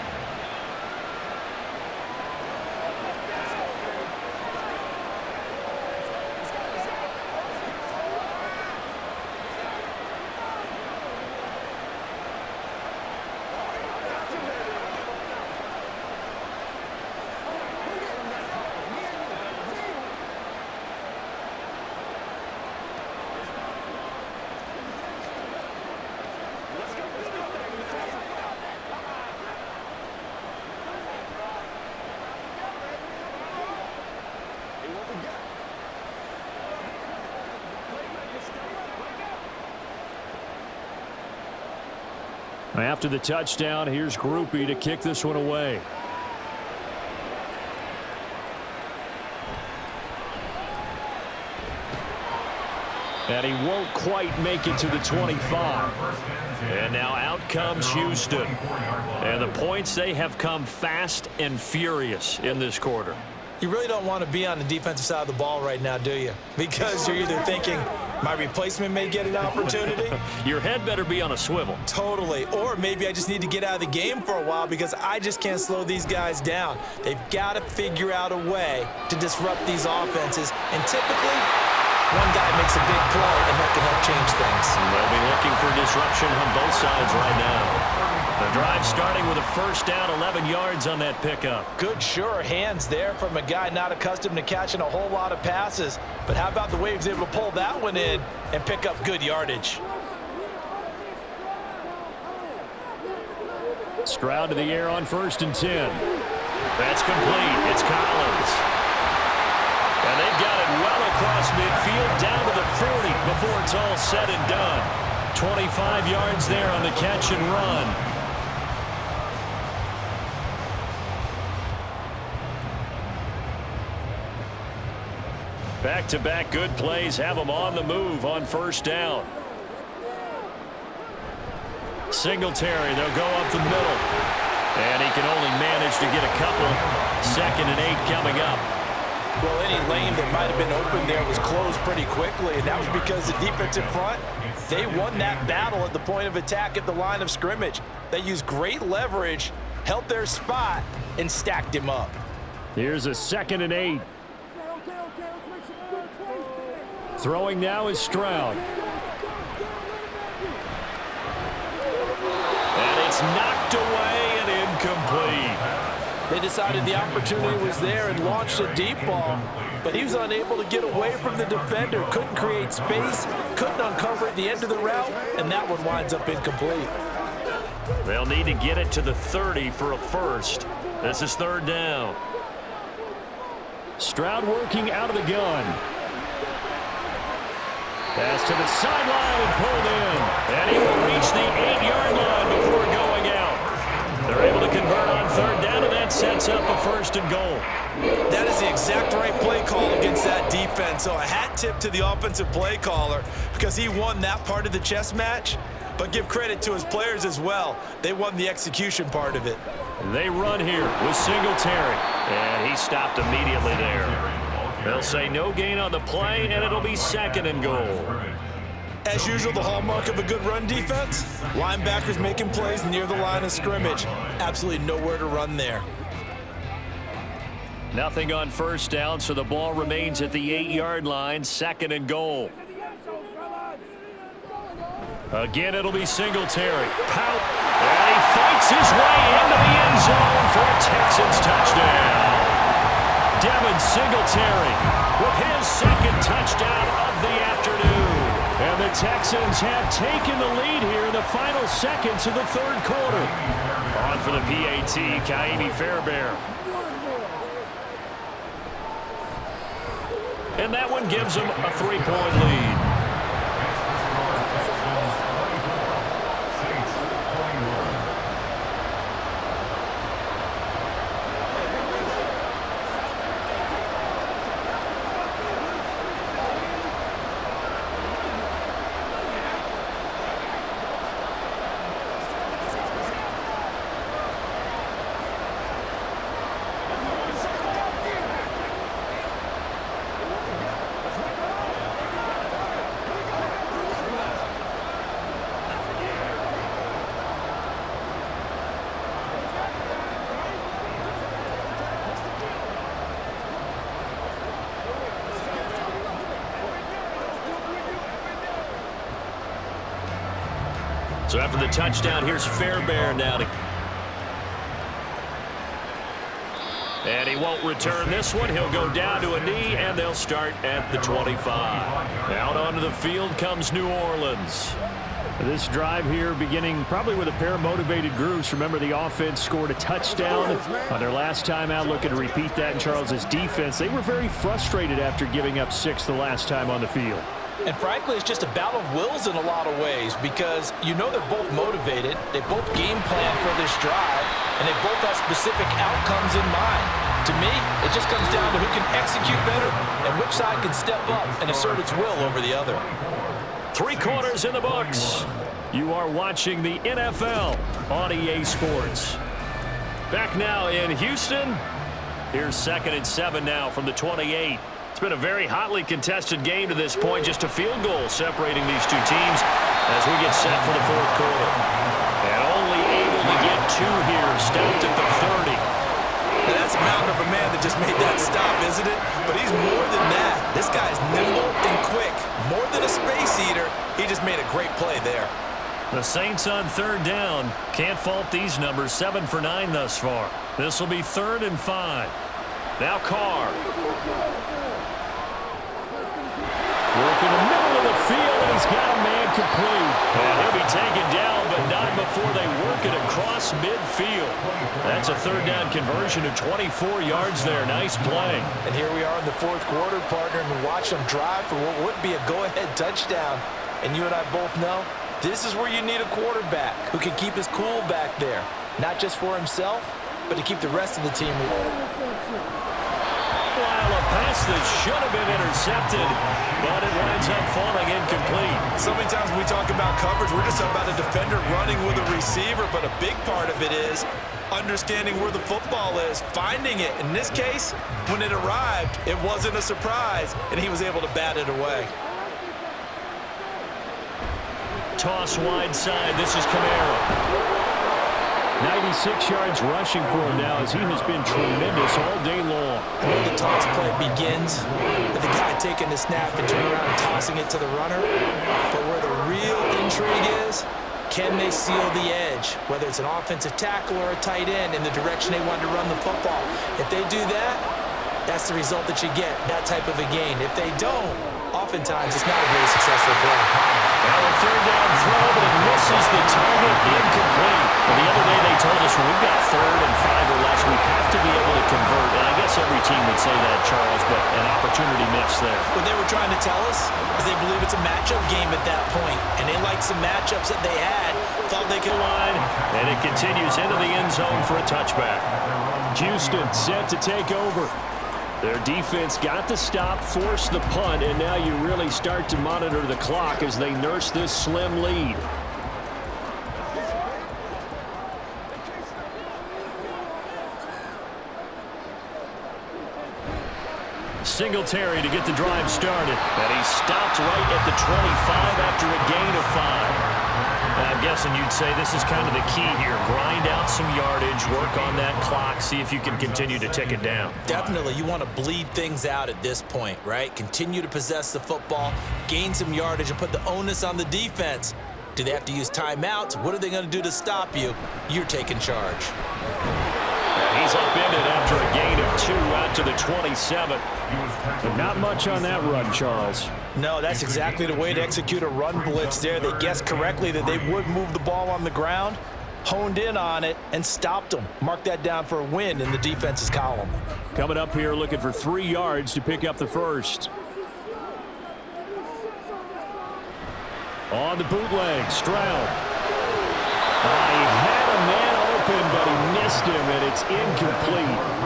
After the touchdown, here's Groupie to kick this one away. And he won't quite make it to the 25. And now out comes Houston. And the points, they have come fast and furious in this quarter. You really don't want to be on the defensive side of the ball right now, do you? Because you're either thinking, my replacement may get an opportunity. Your head better be on a swivel. Totally. Or maybe I just need to get out of the game for a while because I just can't slow these guys down. They've got to figure out a way to disrupt these offenses. And typically, one guy makes a big play, and that can help change things. They'll be looking for disruption on both sides right now. The drive starting with a first down, 11 yards on that pickup. Good, sure hands there from a guy not accustomed to catching a whole lot of passes. But how about the way he was able to pull that one in and pick up good yardage? Stroud to the air on 1st and 10. That's complete. It's Collins. And they've got it well across midfield down to the 40 before it's all said and done. 25 yards there on the catch and run. Back-to-back good plays have them on the move on 1st down. Singletary, they'll go up the middle. And he can only manage to get a couple. 2nd and 8 coming up. Well, any lane that might have been open there was closed pretty quickly, and that was because the defensive front, they won that battle at the point of attack at the line of scrimmage. They used great leverage, held their spot, and stacked him up. Here's a 2nd and 8. Throwing now is Stroud. And it's knocked away and incomplete. They decided the opportunity was there and launched a deep ball, but he was unable to get away from the defender, couldn't create space, couldn't uncover at the end of the route, and that one winds up incomplete. They'll need to get it to the 30 for a first. This is 3rd down. Stroud working out of the gun. Pass to the sideline and pulled in. And he will reach the 8-yard line before going out. They're able to convert on 3rd down, and that sets up a 1st and goal. That is the exact right play call against that defense. So a hat tip to the offensive play caller because he won that part of the chess match. But give credit to his players as well. They won the execution part of it. They run here with Singletary. And he stopped immediately there. They'll say no gain on the play, and it'll be 2nd and goal. As usual, the hallmark of a good run defense, linebackers making plays near the line of scrimmage. Absolutely nowhere to run there. Nothing on 1st down, so the ball remains at the 8-yard line, 2nd and goal. Again, it'll be Singletary. Pout. And he fights his way into the end zone for a Texans touchdown. Devin Singletary with his 2nd touchdown of the afternoon. And the Texans have taken the lead here in the final seconds of the 3rd quarter. On for the PAT, Kaimi Fairbairn. And that one gives them a 3-point lead. So after the touchdown, here's Fairbairn now. And he won't return this one. He'll go down to a knee, and they'll start at the 25. Out onto the field comes New Orleans. This drive here beginning probably with a pair of motivated groups. Remember, the offense scored a touchdown on their last time out, looking to repeat that in Charles's defense. They were very frustrated after giving up 6 the last time on the field. And frankly, it's just a battle of wills in a lot of ways because you know they're both motivated, they both game plan for this drive, and they both have specific outcomes in mind. To me, it just comes down to who can execute better and which side can step up and assert its will over the other. 3 quarters in the books. You are watching the NFL on EA Sports. Back now in Houston Here's 2nd and 7 now from the 28. It's been a very hotly contested game to this point. Just a field goal separating these two teams as we get set for the 4th quarter. And only able to get 2 here. Stopped at the 30. Now that's a mountain of a man that just made that stop, isn't it? But he's more than that. This guy's nimble and quick. More than a space eater, he just made a great play there. The Saints on 3rd down. Can't fault these numbers. 7 for 9 thus far. This will be 3rd and 5. Now Carr. Working the middle of the field, and he's got a man complete. And he'll be taken down, but not before they work it across midfield. That's a 3rd down conversion of 24 yards there. Nice play. And here we are in the 4th quarter, partner, and we watch them drive for what would be a go-ahead touchdown. And you and I both know this is where you need a quarterback who can keep his cool back there, not just for himself, but to keep the rest of the team. While a pass that should have been intercepted, but it winds up falling incomplete. So many times when we talk about coverage, we're just talking about a defender running with a receiver, but a big part of it is understanding where the football is, finding it. In this case, when it arrived, it wasn't a surprise, and he was able to bat it away. Toss wide side. This is Kamara. 96 yards rushing for him now as he has been tremendous all day long. When the toss play begins with the guy taking the snap and turning around and tossing it to the runner. But where the real intrigue is, can they seal the edge? Whether it's an offensive tackle or a tight end in the direction they want to run the football. If they do that, that's the result that you get, that type of a gain. If they don't, oftentimes it's not a very successful play. Now a 3rd down throw, but it misses the target, incomplete. Well, the other day they told us when we've got 3rd and 5 or less, we have to be able to convert. And I guess every team would say that, Charles, but an opportunity missed there. What they were trying to tell us is they believe it's a matchup game at that point, and they liked some matchups that they had, thought they could line, and it continues into the end zone for a touchback. Houston set to take over. Their defense got the stop, forced the punt, and now you really start to monitor the clock as they nurse this slim lead. Singletary to get the drive started, and he stopped right at the 25 after a gain of 5. I'm guessing you'd say this is kind of the key here. Grind out some yardage, work on that clock, see if you can continue to tick it down. Definitely, you want to bleed things out at this point, right? Continue to possess the football, gain some yardage, and put the onus on the defense. Do they have to use timeouts? What are they going to do to stop you? You're taking charge. He's upended after a gain of 2 out to the 27. But not much on that run, Charles. No, that's exactly the way to execute a run blitz there. They guessed correctly that they would move the ball on the ground, honed in on it, and stopped them. Mark that down for a win in the defense's column. Coming up here looking for 3 yards to pick up the first. On the bootleg, Stroud. He had a man open, but he missed him, and it's incomplete.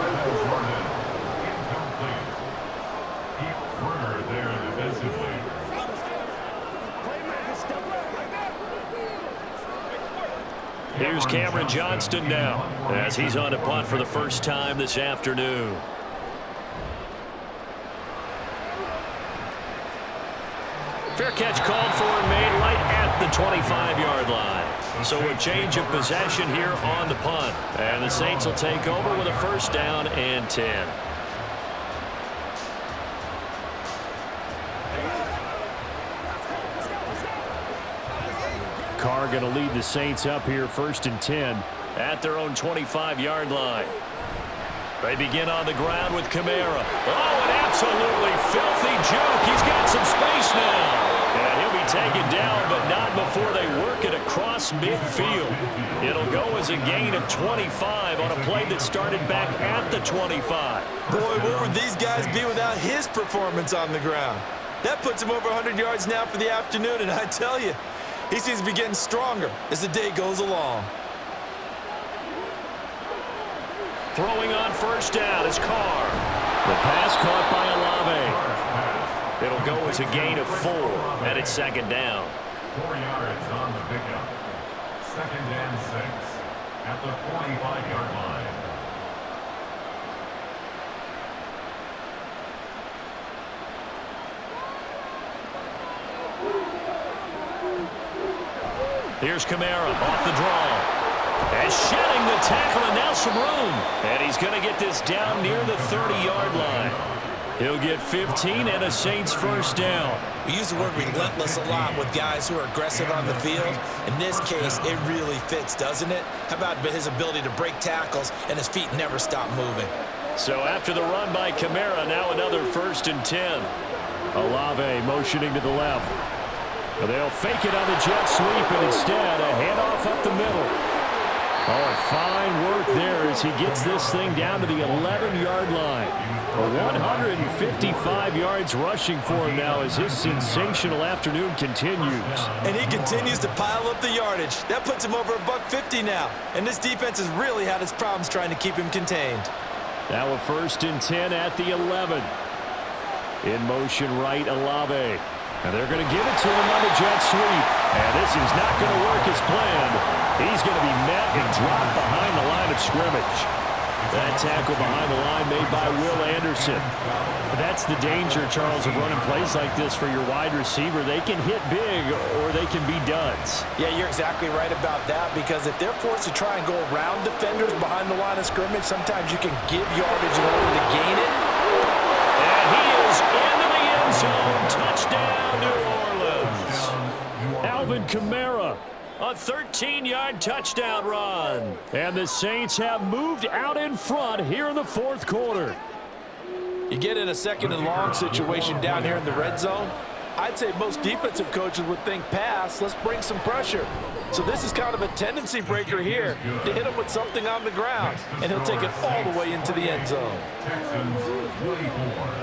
Here's Cameron Johnston now as he's on a punt for the first time this afternoon. Fair catch called for and made right at the 25-yard line. So a change of possession here on the punt. And the Saints will take over with a 1st down and 10. Carr going to lead the Saints up here 1st and 10 at their own 25-yard line. They begin on the ground with Kamara. Oh, an absolutely filthy juke. He's got some space now. And he'll be taken down, but not before they work it across midfield. It'll go as a gain of 25 on a play that started back at the 25. Boy, what would these guys be without his performance on the ground? That puts him over 100 yards now for the afternoon, and I tell you, he seems to be getting stronger as the day goes along. Throwing on 1st down is Carr. The pass caught by Olave. It'll go as a gain of 4, and it's 2nd down. 4 yards on the pickup. 2nd and 6 at the 45-yard line. Here's Kamara off the draw. And shedding the tackle, and now some room. And he's going to get this down near the 30-yard line. He'll get 15 and a Saints first down. We use the word relentless a lot with guys who are aggressive on the field. In this case, it really fits, doesn't it? How about his ability to break tackles and his feet never stop moving? So after the run by Kamara, now another 1st and 10. Olave motioning to the left. They'll fake it on the jet sweep, and instead a handoff up the middle. Oh, fine work there as he gets this thing down to the 11-yard line. 155 yards rushing for him now as his sensational afternoon continues. And he continues to pile up the yardage. That puts him over $150 now. And this defense has really had its problems trying to keep him contained. Now a 1st and 10 at the 11. In motion right, Olave. And they're going to give it to him on the jet sweep. And this is not going to work as planned. He's going to be met and dropped behind the line of scrimmage. That tackle behind the line made by Will Anderson. That's the danger, Charles, of running plays like this for your wide receiver. They can hit big or they can be duds. Yeah, you're exactly right about that, because if they're forced to try and go around defenders behind the line of scrimmage, sometimes you can give yardage in order to gain it. And he is into the end zone. Touchdown, New Orleans. Alvin Kamara. A 13-yard touchdown run. And the Saints have moved out in front here in the 4th quarter. You get in a 2nd and long situation down here in the red zone. I'd say most defensive coaches would think pass, let's bring some pressure. So this is kind of a tendency breaker here to hit him with something on the ground. And he'll take it all the way into the end zone. Texans 24.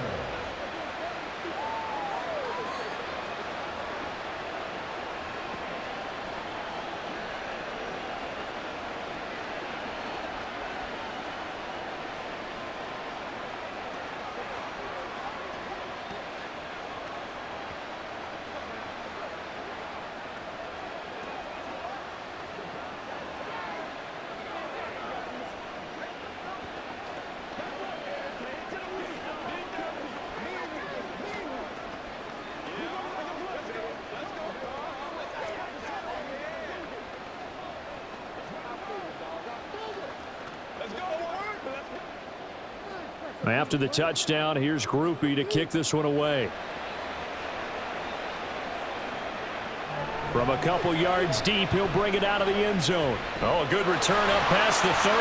After the touchdown, here's Groupie to kick this one away. From a couple yards deep, he'll bring it out of the end zone. Oh, a good return up past the 30.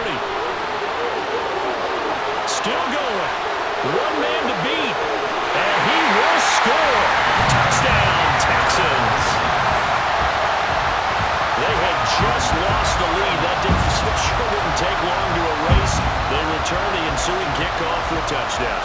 Still going. One man to beat. And he will score. Touchdown, Texans. They had just lost the lead. That deficit sure wouldn't take long to erase. They return the ensuing kickoff for a touchdown.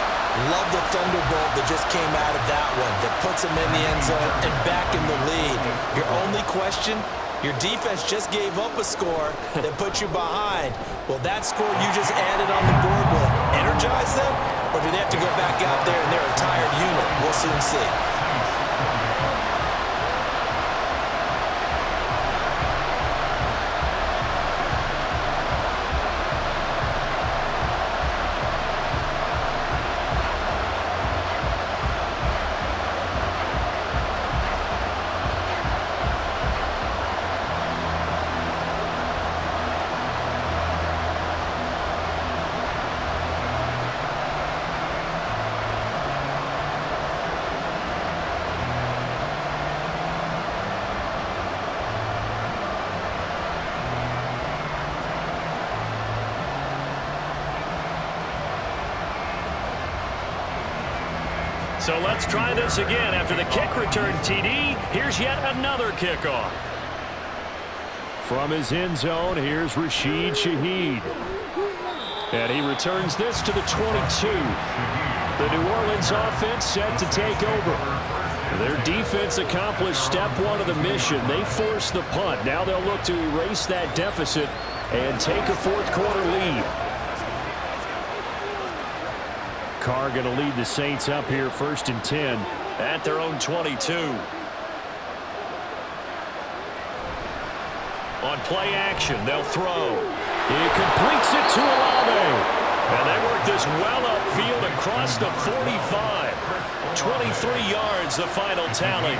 Love the thunderbolt that just came out of that one that puts him in the end zone and back in the lead. Your only question, your defense just gave up a score that put you behind. Well, that score you just added on the board will energize them, or do they have to go back out there and they're a tired unit? We'll soon see. So let's try this again. After the kick return TD, here's yet another kickoff. From his end zone, here's Rashid Shaheed. And he returns this to the 22. The New Orleans offense set to take over. Their defense accomplished step one of the mission. They forced the punt. Now they'll look to erase that deficit and take a 4th quarter lead. Carr going to lead the Saints up here 1st and 10 at their own 22. On play action, they'll throw. He completes it to Olave. And they work this well upfield across the 45. 23 yards, the final tally.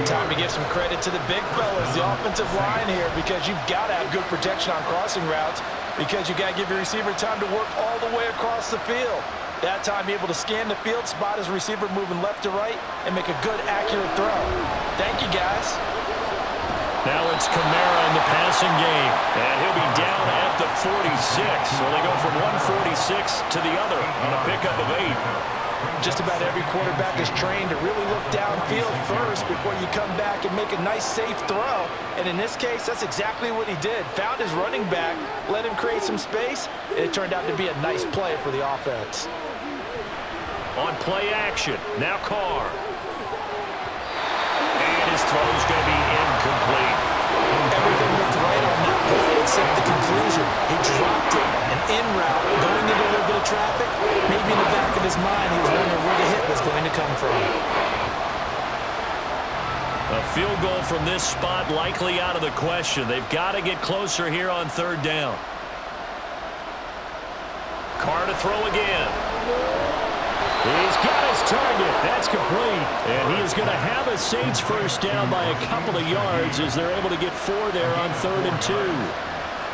Time to give some credit to the big fellas, the offensive line here, because you've got to have good protection on crossing routes, because you got to give your receiver time to work all the way across the field. That time, be able to scan the field, spot his receiver moving left to right, and make a good, accurate throw. Thank you, guys. Now it's Kamara in the passing game, and he'll be down at the 46. So they go from 146 to the other on a pickup of 8. Just about every quarterback is trained to really look downfield first before you come back and make a nice, safe throw. And in this case, that's exactly what he did. Found his running back, let him create some space, and it turned out to be a nice play for the offense. On play action, now Carr. And his throw's going to be incomplete. Everything looked right on that play except the conclusion. He dropped it, an in route, going into a little bit of traffic. Maybe in the back of his mind, he was wondering where the hit was going to come from. A field goal from this spot likely out of the question. They've got to get closer here on third down. Carr to throw again. He's got his target. That's complete. And he is going to have a Saints first down by a couple of yards as they're able to get 4 there on 3rd and 2.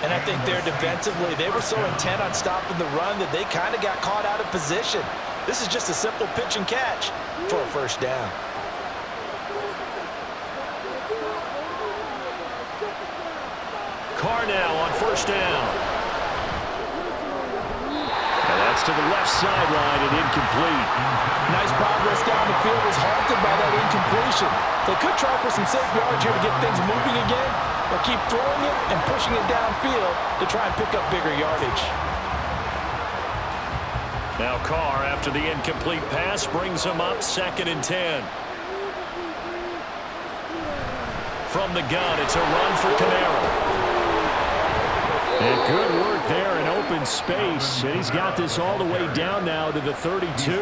And I think there defensively, they were so intent on stopping the run that they kind of got caught out of position. This is just a simple pitch and catch for a first down. Carr now on first down. And that's to the left sideline and incomplete. Nice progress down the field, was halted by that incompletion. They could try for some safe yards here to get things moving again, or keep throwing it and pushing it downfield to try and pick up bigger yardage. Now Carr, after the incomplete pass, brings him up 2nd and 10. From the gun, it's a run for Kamara. And good work there in open space. And he's got this all the way down now to the 32.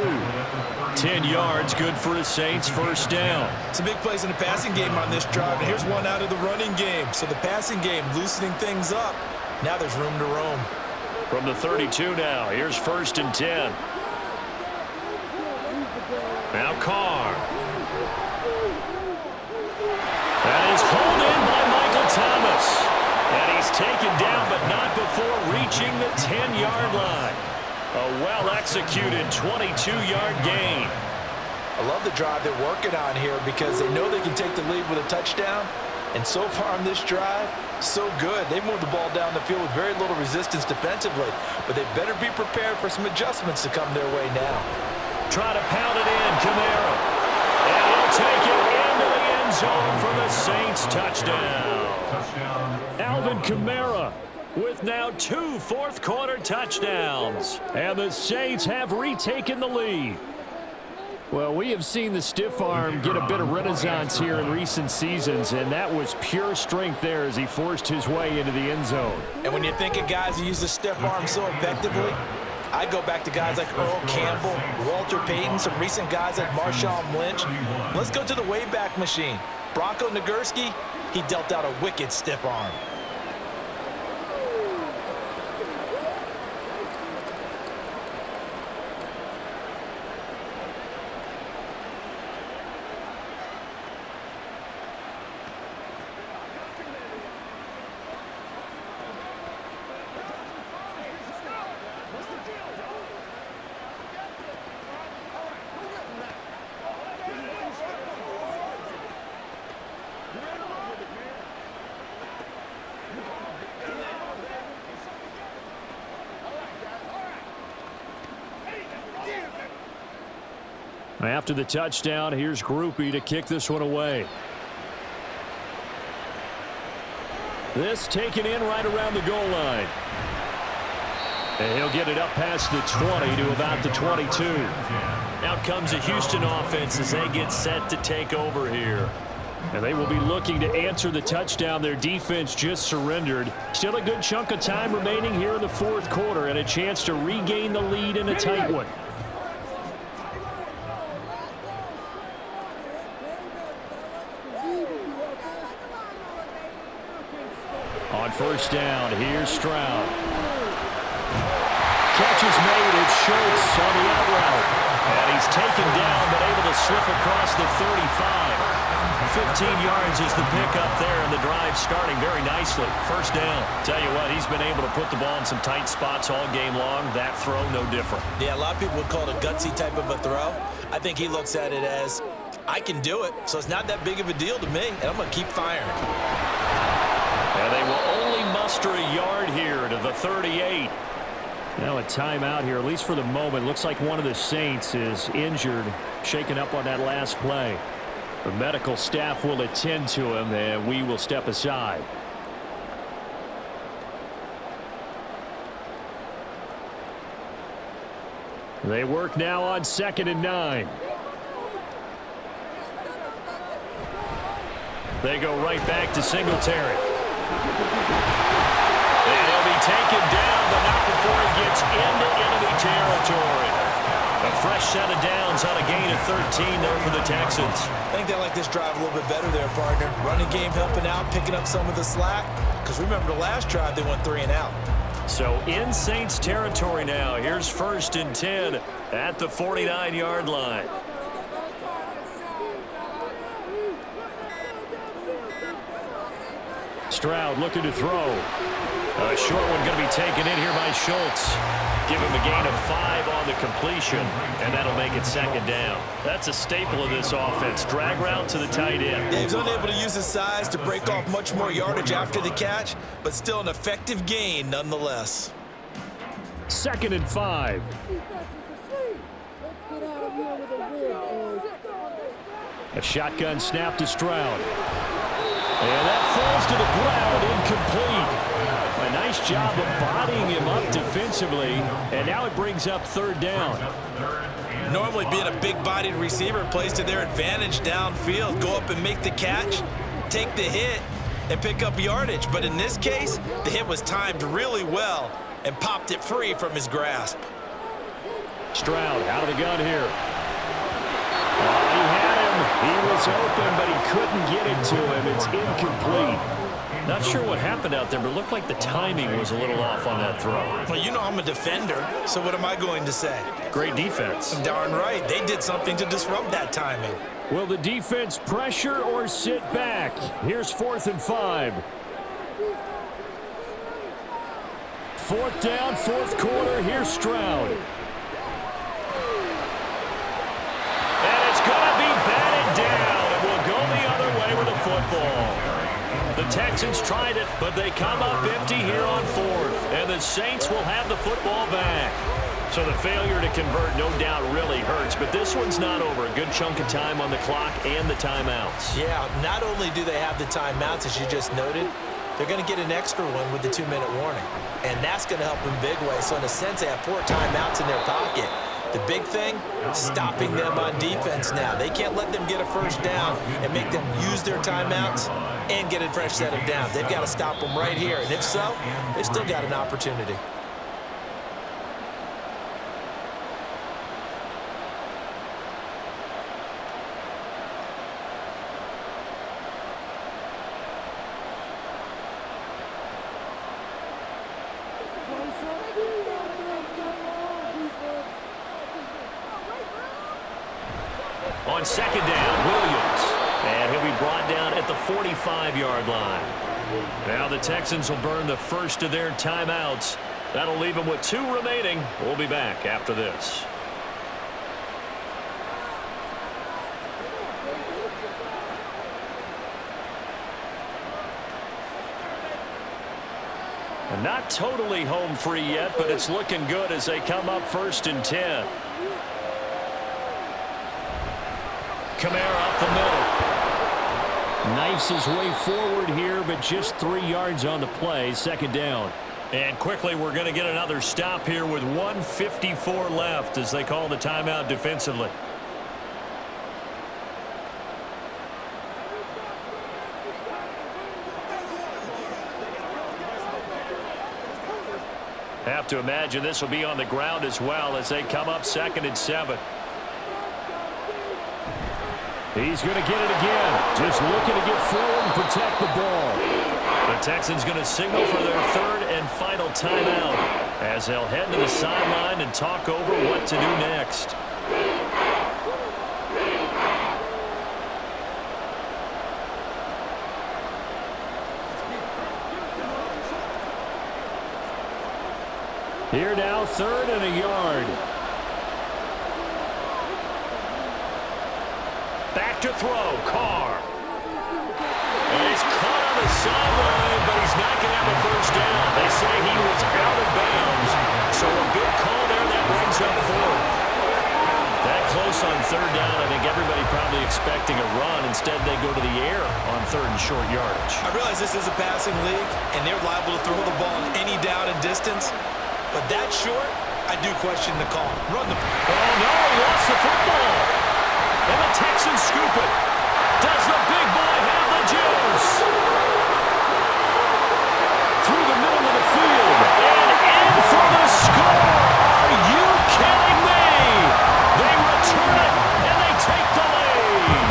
10 yards, good for his Saints first down. Some big plays in the passing game on this drive, and here's one out of the running game. So the passing game loosening things up. Now there's room to roam. From the 32 now, here's 1st and 10. Now Carr. That is hauled in by Michael Thomas. And he's taken down, but not before reaching the 10-yard line. A well-executed 22-yard gain. I love the drive they're working on here because they know they can take the lead with a touchdown. And so far on this drive, so good. They moved the ball down the field with very little resistance defensively. But they better be prepared for some adjustments to come their way now. Try to pound it in, Kamara. And he'll take it into the end zone for the Saints touchdown. Alvin Kamara with now 2 fourth-quarter touchdowns. And the Saints have retaken the lead. Well, we have seen the stiff arm get a bit of renaissance here in recent seasons, and that was pure strength there as he forced his way into the end zone. And when you think of guys who use the stiff arm so effectively, I go back to guys like Earl Campbell, Walter Payton, some recent guys like Marshawn Lynch. Let's go to the Wayback Machine. Bronco Nagurski, he dealt out a wicked stiff arm. After the touchdown, here's Groupie to kick this one away. This taken in right around the goal line. And he'll get it up past the 20 to about the 22. Out comes the Houston offense as they get set to take over here. And they will be looking to answer the touchdown their defense just surrendered. Still a good chunk of time remaining here in the 4th quarter and a chance to regain the lead in a tight one. On first down, here's Stroud. Catch is made. It's Schultz on the out route. And he's taken down, but able to slip across the 35. 15 yards is the pickup there, and the drive starting very nicely. First down. Tell you what, he's been able to put the ball in some tight spots all game long. That throw, no different. Yeah, a lot of people would call it a gutsy type of a throw. I think he looks at it as, I can do it, so it's not that big of a deal to me, and I'm going to keep firing. And they will only muster a yard here to the 38. Now a timeout here, at least for the moment. Looks like one of the Saints is injured, shaken up on that last play. The medical staff will attend to him, and we will step aside. They work now on 2nd and 9. They go right back to Singletary. And he'll be taken down, but not before he gets into enemy territory. A fresh set of downs on a gain of 13 there for the Texans. I think they like this drive a little bit better there, partner. Running game helping out, picking up some of the slack. Because remember the last drive, they went 3 and out. So in Saints territory now. Here's 1st and 10 at the 49-yard line. Stroud looking to throw. A short one going to be taken in here by Schultz. Give him a gain of 5 on the completion, and that'll make it 2nd down. That's a staple of this offense. Drag route to the tight end. Dave's unable to use his size to break off much more yardage after the catch, but still an effective gain nonetheless. 2nd and 5. A shotgun snap to Stroud. And that falls to the ground, incomplete. A nice job of bodying him up defensively, and now it brings up 3rd down. Normally being a big-bodied receiver plays to their advantage downfield. Go up and make the catch, take the hit, and pick up yardage. But in this case, the hit was timed really well and popped it free from his grasp. Stroud out of the gun here. He had him. He was open, but he couldn't get it to him. It's incomplete. Not sure what happened out there, but it looked like the timing was a little off on that throw. Well, you know I'm a defender, so what am I going to say? Great defense. Darn right. They did something to disrupt that timing. Will the defense pressure or sit back? Here's 4th and 5. 4th down, 4th quarter. Here's Stroud. And it's going to be batted down. It will go the other way with the football. The Texans tried it, but they come up empty here on 4th. And the Saints will have the football back. So the failure to convert no doubt really hurts, but this one's not over. A good chunk of time on the clock and the timeouts. Yeah, not only do they have the timeouts, as you just noted, they're going to get an extra one with the 2-minute warning. And that's going to help them big way. So in a sense, they have 4 timeouts in their pocket. The big thing, stopping them on defense now. They can't let them get a 1st down and make them use their timeouts and get a fresh set of downs. They've got to stop them right here. And if so, they've still got an opportunity. On 2nd down, Williams. And he'll be brought down at the 45-yard line. Now the Texans will burn the first of their timeouts. That'll leave them with 2 remaining. We'll be back after this. And not totally home free yet, but it's looking good as they come up 1st and 10. Kamara up the middle. Knifes his way forward here, but just 3 yards on the play. 2nd down. And quickly, we're going to get another stop here with 1:54 left as they call the timeout defensively. Have to imagine this will be on the ground as well as they come up 2nd and 7. He's going to get it again. Just looking to get forward and protect the ball. The Texans going to signal for their 3rd and final timeout as they'll head to the sideline and talk over what to do next. Here now, 3rd and a yard. Back to throw, Carr. And he's caught on the sideline, but he's not going to have a first down. They say he was out of bounds. So a good call there that brings up 4th. That close on 3rd down, I think everybody probably expecting a run. Instead, they go to the air on 3rd and short yardage. I realize this is a passing league, and they're liable to throw the ball on any down and distance. But that short, I do question the call. Run the... Oh, no, he lost the football. And the Texans scoop it. Does the big boy have the juice? Through the middle of the field. And in for the score. Are you kidding me? They return it, and they take the lead.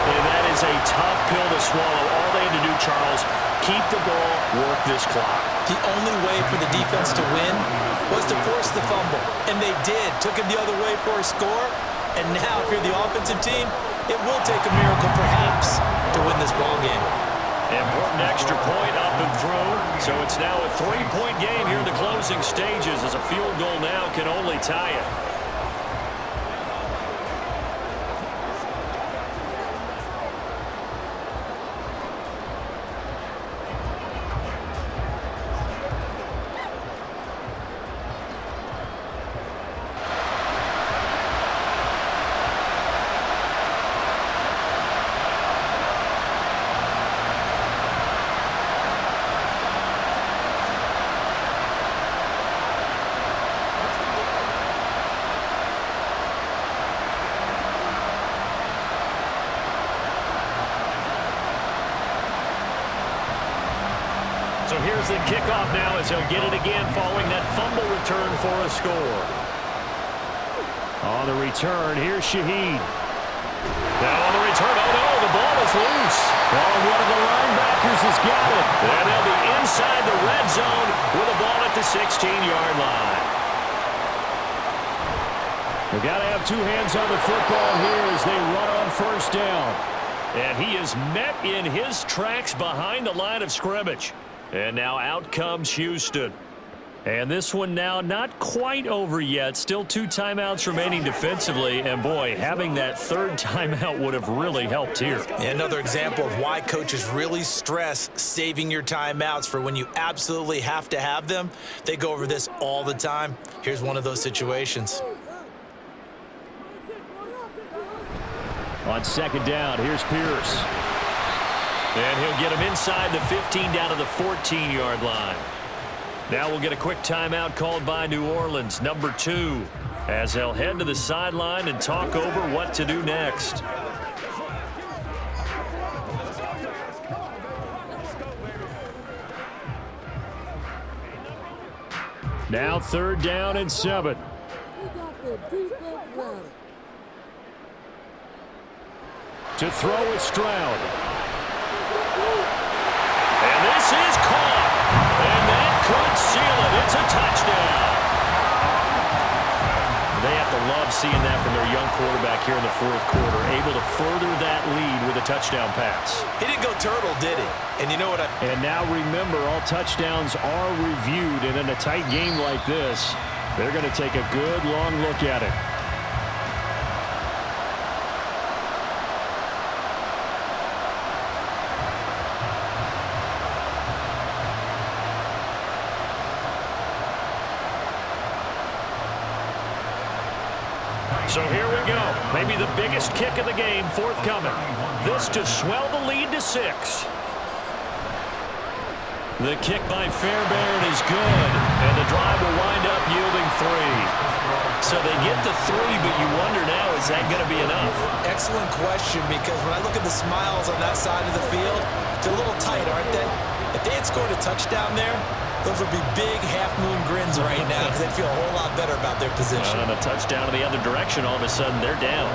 And that is a tough pill to swallow. All they had to do, Charles, keep the ball, work this clock. The only way for the defense to win was to force the fumble. And they did. Took it the other way for a score. And now, if you're the offensive team, it will take a miracle, perhaps, to win this ball game. Important extra point up and through. So it's now a 3-point game here in the closing stages, as a field goal now can only tie it. So here's the kickoff now as he'll get it again following that fumble return for a score. On the return, here's Shaheed. Now on the return, oh no, the ball is loose. Oh, one of the linebackers has got it. And they'll be inside the red zone with a ball at the 16-yard line. We've got to have two hands on the football here as they run on first down. And he is met in his tracks behind the line of scrimmage. And now out comes Houston. And this one now not quite over yet. Still 2 timeouts remaining defensively. And, boy, having that 3rd timeout would have really helped here. Another example of why coaches really stress saving your timeouts for when you absolutely have to have them. They go over this all the time. Here's one of those situations. On 2nd down, here's Pierce. And he'll get him inside the 15 down to the 14-yard line. Now we'll get a quick timeout called by New Orleans, number 2, as they'll head to the sideline and talk over what to do next. Now 3rd down and 7. To throw is Stroud. And this is caught. And that could seal it. It's a touchdown. They have to love seeing that from their young quarterback here in the 4th quarter, able to further that lead with a touchdown pass. He didn't go turtle, did he? And you know what? And now remember, all touchdowns are reviewed, and in a tight game like this, they're going to take a good long look at it. So here we go. Maybe the biggest kick of the game forthcoming. This to swell the lead to 6. The kick by Fairbairn is good, and the drive will wind up yielding 3. So they get the 3, but you wonder now, is that going to be enough? Excellent question, because when I look at the smiles on that side of the field, they're a little tight, aren't they? If they had scored a touchdown there, those would be big half-moon grins right now because they'd feel a whole lot better about their position. And a touchdown in the other direction, all of a sudden they're down.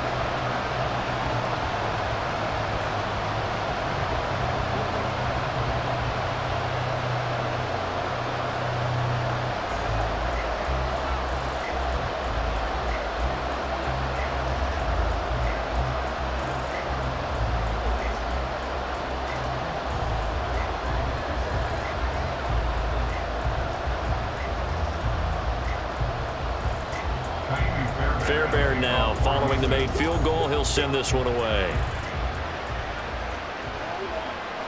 the made field goal. He'll send this one away.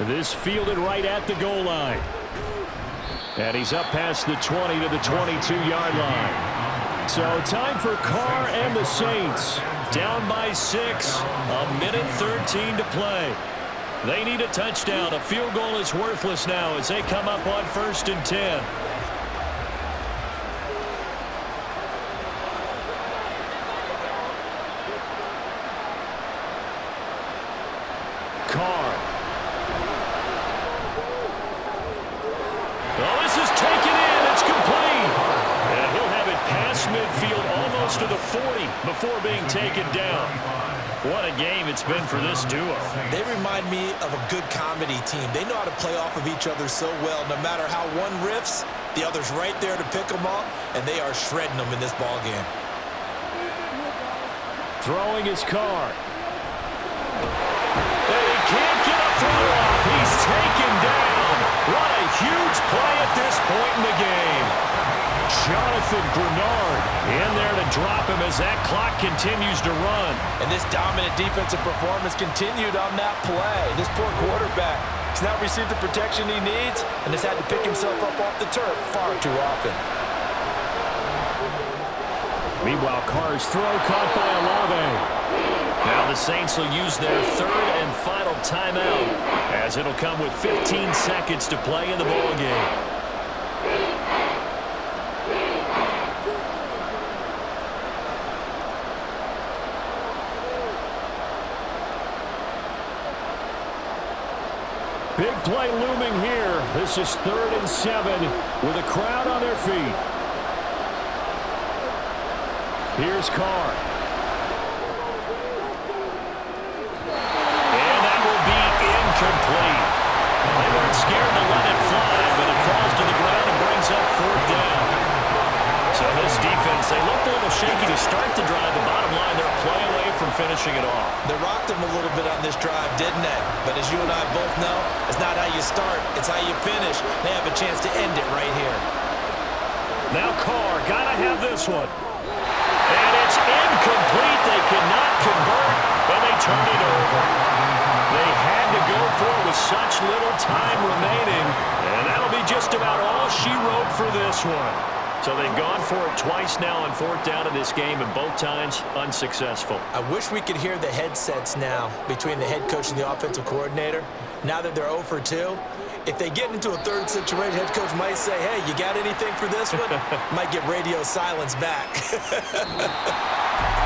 This fielded right at the goal line. And he's up past the 20 to the 22-yard line. So time for Carr and the Saints. Down by 6. A minute 13 to play. They need a touchdown. A field goal is worthless now as they come up on 1st and 10. Carr. Oh, this is taken in. It's complete. And he'll have it past midfield almost to the 40 before being taken down. What a game it's been for this duo. They remind me of a good comedy team. They know how to play off of each other so well. No matter how one riffs, the other's right there to pick them up, and they are shredding them in this ball game. Throwing his Carr. And he can't get a throw off. He's taken down. What a huge play at this point in the game. Jonathan Grenard in there to drop him as that clock continues to run. And this dominant defensive performance continued on that play. This poor quarterback has not received the protection he needs and has had to pick himself up off the turf far too often. Meanwhile, Carr's throw caught by Olave. Now the Saints will use their 3rd and final timeout as it'll come with 15 seconds to play in the ball game. Big play looming here. This is 3rd and 7 with a crowd on their feet. Here's Carr. And that will be incomplete. They weren't scared to let it fly, but it falls to the ground and brings up 4th down. So this defense, they looked a little shaky to start the drive. The bottom line, they're a play away from finishing it off. They rocked them a little bit on this drive, didn't they? But as you and I both know, it's not how you start, it's how you finish. They have a chance to end it right here. Now Carr, gotta have this one. And it's incomplete. They could not convert, and they turned it over. They had to go for it with such little time remaining, and that'll be just about all she wrote for this one. So they've gone for it twice now on 4th down in this game, and both times unsuccessful. I wish we could hear the headsets now between the head coach and the offensive coordinator. Now that they're 0 for 2, if they get into a 3rd situation, head coach might say, hey, you got anything for this one? Might get radio silence back.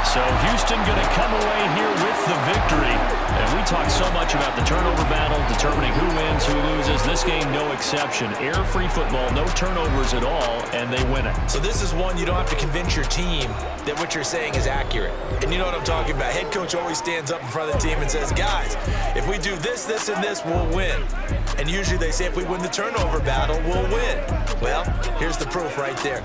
So Houston going to come away here with the victory. And we talk so much about the turnover battle, determining who wins, who loses. This game, no exception. Air-free football, no turnovers at all, and they win it. So this is one you don't have to convince your team that what you're saying is accurate. And you know what I'm talking about. Head coach always stands up in front of the team and says, guys, if we do this, this, and this, we'll win. And usually they say if we win the turnover battle, we'll win. Well, here's the proof right there.